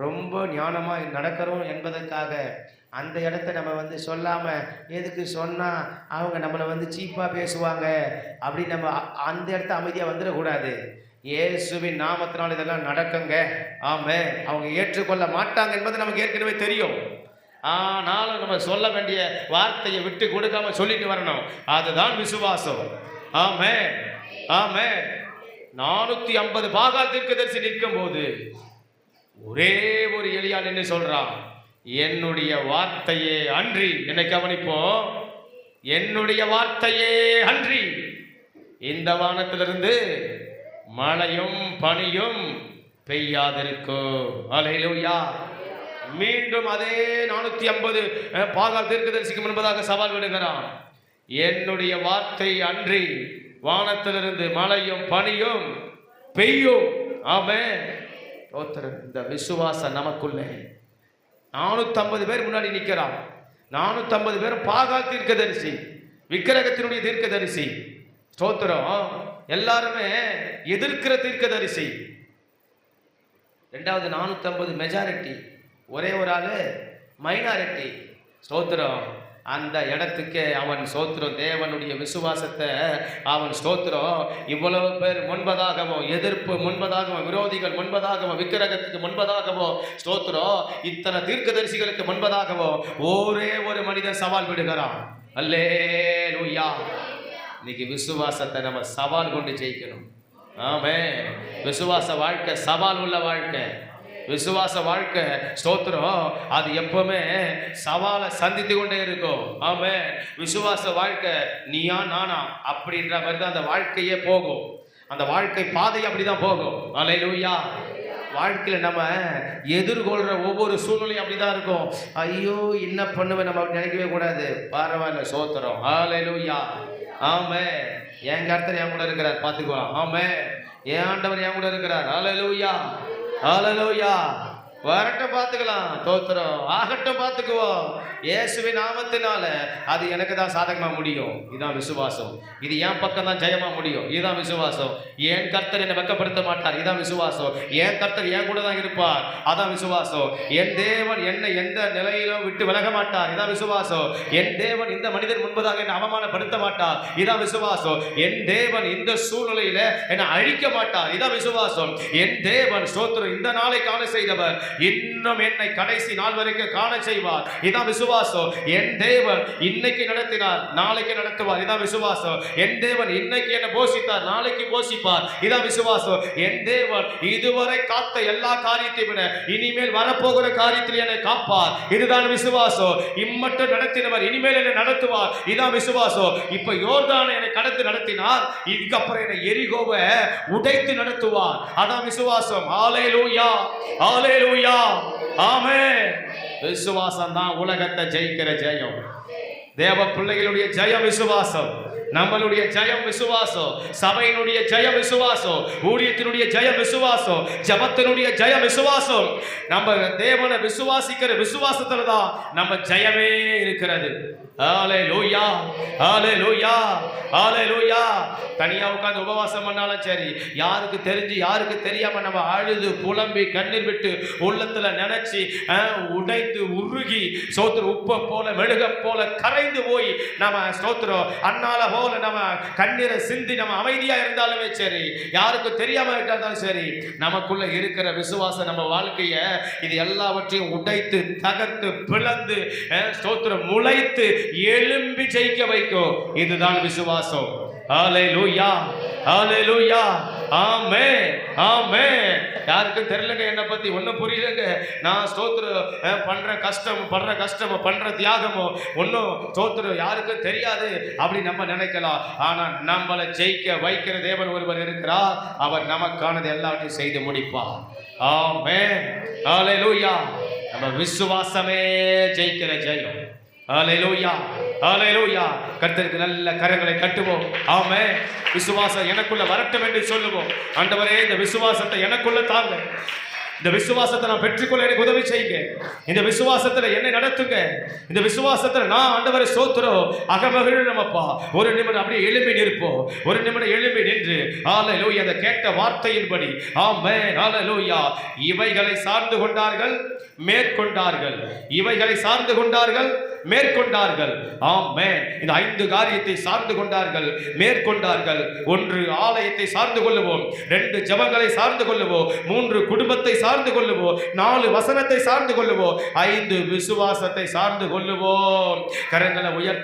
ரொம்ப ஞானமா நடக்கிறோம் என்பதற்காக அந்த இடத்த நம்ம சொல்லாம, எதுக்கு சொன்னா அவங்க நம்மளை சீப்பா பேசுவாங்க அப்படி நம்ம அந்த இடத்த அமைதியா வந்துடக்கூடாது. இயேசுவின் நாமத்தினால் இதெல்லாம் நடக்குங்க. ஆமே, அவங்க ஏற்றுக்கொள்ள மாட்டாங்க என்பது நமக்கு ஏற்கனவே தெரியும். ஆனாலும் நம்ம சொல்ல வேண்டிய வார்த்தையை விட்டு கொடுக்காம சொல்லிட்டு வரணும். அதுதான் விசுவாசம். ஆமே ஆமே. 450 பாகால் தீர்க்கதரிசி நிற்கும் போது ஒரே ஒரு எலியா நின்று சொல்றான், என்னுடைய வார்த்தையே அன்றி, என்னை கவனிப்போம், என்னுடைய வார்த்தையே அன்றி இந்த வானத்திலிருந்து மழையும் பனியும் பெய்யாதிருக்கும். அல்லேலூயா. மீண்டும் அதே 450 பாகால் தீர்க்கதரிசிக்கு முன்பதாக சவால் விடுகிறான், என்னுடைய வார்த்தை அன்றி வானத்திலிருந்து மழையும் பனியும் பெய்யும். ஆமென். இந்த விசுவாசம் நமக்குள்ளே 450 பேர் முன்னாடி நிற்கிறான். 450 பேர் பாகால் தீர்க்கதரிசி, விக்கிரகத்தினுடைய தீர்க்கதரிசி. ஸ்தோத்திரம். எல்லாருமே எதிர்க்கிற தீர்க்கதரிசி. ரெண்டாவது 450 மெஜாரிட்டி, ஒரே ஒரு ஆளு மைனாரிட்டி. ஸ்தோத்திரம். அந்த இடத்துக்கு அவன் ஸ்தோத்திரம் தேவனுடைய விசுவாசத்தை அவன் ஸ்தோத்திரம் இவ்வளவு பேர் முன்பதாகவும், எதிர்ப்பு முன்பதாகவும், விரோதிகள் முன்பதாகவும், விக்கிரகத்துக்கு முன்பதாகவும், ஸ்தோத்திரம் இத்தனை தீர்க்கதரிசிகளுக்கு முன்பதாகவும் ஒரே ஒரு மனிதன் சவால் விடுகிறான். அல்லேலூயா. இன்னைக்கு விசுவாசத்தை நம்ம சவால் கொண்டு ஜெயிக்கணும். ஆமென். விசுவாச வாழ்க்கை சவால் உள்ள வாழ்க்கை. விசுவாச வாழ்க்கை ஸ்தோத்திரம் அது எப்பவுமே சவாலை சந்தித்து கொண்டே இருக்கும். ஆமென். விசுவாச வாழ்க்கை நீயா நானா அப்படின்ற மாதிரி தான் அந்த வாழ்க்கையே போகும். அந்த வாழ்க்கை பாதை அப்படிதான் போகும். அல்லேலூயா. வாழ்க்கையில நம்ம எதிர்கொள்ற ஒவ்வொரு சூழ்நிலையும் அப்படிதான் இருக்கும். ஐயோ என்ன பண்ணுவேன் நம்ம நினைக்கவே கூடாது. பரவாயில்ல, ஸ்தோத்திரம். அல்லேலூயா. ஆமென். என் கர்த்தர் என் கூட இருக்கிறார், பார்த்துக்குவான். ஆமென். என் ஆண்டவர் என் கூட இருக்கிறார். அல்லேலூயா. அல்லேலூயா. வரட்டும், பார்த்துக்கலாம். ஸ்தோத்திரம். ஆகட்டும், பார்த்துக்குவோம். இயேசுவின் நாமத்தினால அது எனக்கு தான் சாதகமா முடியும். இதுதான் விசுவாசம். இது என் பக்கம் தான் ஜெயமா முடியும். இதுதான் விசுவாசம். என் கர்த்தர் என்னை வெட்கப்படுத்த மாட்டார். இதுதான் விசுவாசம். என் கர்த்தர் என் கூட தான் இருப்பார். அதான் விசுவாசம். என் தேவன் என்னை எந்த நிலையிலும் விட்டு விலக மாட்டார். இதான் விசுவாசம். என் தேவன் இந்த மனிதர் முன்பதாக என்னை அவமானப்படுத்த மாட்டார். இதான் விசுவாசம். என் தேவன் இந்த சூழ்நிலையில என்னை அழிக்க மாட்டார். இதான் விசுவாசம். என் தேவன் ஸ்தோத்திரம் இந்த நாளை காண செய்தவர் இன்னும் என்னை கடைசி நாள் வரைக்கும் காண செய்வார். இதான் விசுவாசம். என் தேவன் இன்னைக்கு நடத்தினார், நாளைக்கு நடத்துவார். இதான் விசுவாசம். என் தேவன் இன்னைக்கு என்னை போஷித்தார், நாளைக்கு போஷிப்பார். இதான் விசுவாசம். என் தேவன் இதுவரை காத்த எல்லா காரியத்தை விட இனிமேல் வரப்போகிற காரியத்தில் என்னை காப்பார். இதுதான் விசுவாசம். இம்மட்டும் நடத்தினவர் இனிமேல் என்னை நடத்துவார். இதான் விசுவாசம். இப்ப யோர்தானை என்னை கடந்து நடத்தினார், இதுக்கப்புறம் என்னை எரிகோவை உடைத்து நடத்துவார். அதான் விசுவாசம். அல்லேலூயா. அல்லேலூயா. ஆமென். விசுவாசம் தான் உலகத்தை ஜெயிக்கிற ஜெயம். தேவ பிள்ளைகளுடைய ஜெயம் விசுவாசம். நம்மளுடைய ஜெயம் விசுவாசம். சபையினுடைய ஜெயம் விசுவாசம். ஊழியத்தினுடைய ஜெயம் விசுவாசம். ஜபத்தினுடைய ஜெயம் விசுவாசம். நம்ம தேவனை விசுவாசிக்கிற விசுவாசத்துல தான் நம்ம ஜெயமே இருக்கிறது. ஹல்லேலூயா. ஹல்லேலூயா. ஹல்லேலூயா. தனியா உட்கார்ந்து உபவாசம் பண்ணாலும் சரி, யாருக்கு தெரிஞ்சு யாருக்கு தெரியாம நம்ம அழுது புலம்பி கண்ணீர் விட்டு உள்ளத்துல நினைச்சு உடைந்து உருகி ஸ்தோத்திரம் உப்பை போல மெழுக போல கரைந்து போய் நம்ம ஸ்தோத்திரம் அண்ணால போல நம்ம கண்ணீரை சிந்தி நம்ம அமைதியா இருந்தாலுமே சரி, யாருக்கும் தெரியாம இருந்தாலும் சரி, நமக்குள்ள இருக்கிற விசுவாசம் நம்ம வாழ்க்கைய இது எல்லாவற்றையும் உடைத்து தகர்த்து பிளந்து ஸ்தோத்திரம் முளைத்து எழும்பி ஜெயிக்க வைக்கும். இதுதான் விசுவாசம். ஹல்லேலூயா. ஹல்லேலூயா. ஆமென். ஆமென். யாருக்கும் தெரியலங்க, என்னை பத்தி ஒன்றும் புரியலங்க. நான் ஸ்தோத்திரம் பண்ற கஷ்டம் பண்ற தியாகமோ ஒன்றும் ஸ்தோத்திரம் யாருக்கும் தெரியாது அப்படி நம்ம நினைக்கலாம். ஆனா நம்மளை ஜெயிக்க வைக்கிற தேவன் ஒருவர் இருக்கிறார். அவர் நமக்கானது எல்லாத்தையும் செய்து முடிப்பார். ஆமென். ஹல்லேலூயா. நம்ம விசுவாசமே ஜெயிக்கிற ஜெயம். ஹல்லேலூயா. ஹல்லேலூயா. கர்த்தருக்கு நல்ல கரங்களை தட்டுவோம். ஆமென். விசுவாசம் எனக்குள்ள வரட்டும் என்று சொல்லுவோம். ஆண்டவரே, இந்த விசுவாசத்தை எனக்குள்ள தாங்க. இந்த விசுவாசத்தை நான் பெற்றுக்கொள்ள எனக்கு உதவி செய்யுங்க. இந்த விசுவாசத்துல என்னை நடத்துங்க. இந்த விசுவாசத்துல நான் ஆண்டவரை ஸ்தோத்திரம் அகமகிழும் அப்பா. ஒரு நிமிடம் அப்படியே எழும்பி நிற்போம். ஒரு நிமிடம் எழும்பி நின்று ஹalleluya அந்த கேட்ட வார்த்தையின்படி ஆமென் ஹalleluya இவைகளை சார்ந்து கொண்டார்கள், மேற்கொண்டார்கள். இவைகளை சார்ந்து கொண்டார்கள், மேற்கொண்டார்கள். ஆமென். இந்த 5 காரியத்தை சார்ந்து கொண்டார்கள், மேற்கொண்டார்கள். 1 ஆலயத்தை சார்ந்து கொள்ளுவோம், 2 ஜெபங்களை சார்ந்து கொள்ளுவோம், 3 குடும்பத்தை சார்ந்து கொள்ளுவோம், 4 வசனத்தை சார்ந்து கொள்ளுவோம், 5 விசுவாசத்தை சார்ந்து கொள்ளுவோம். கரங்களை உயர்த்தி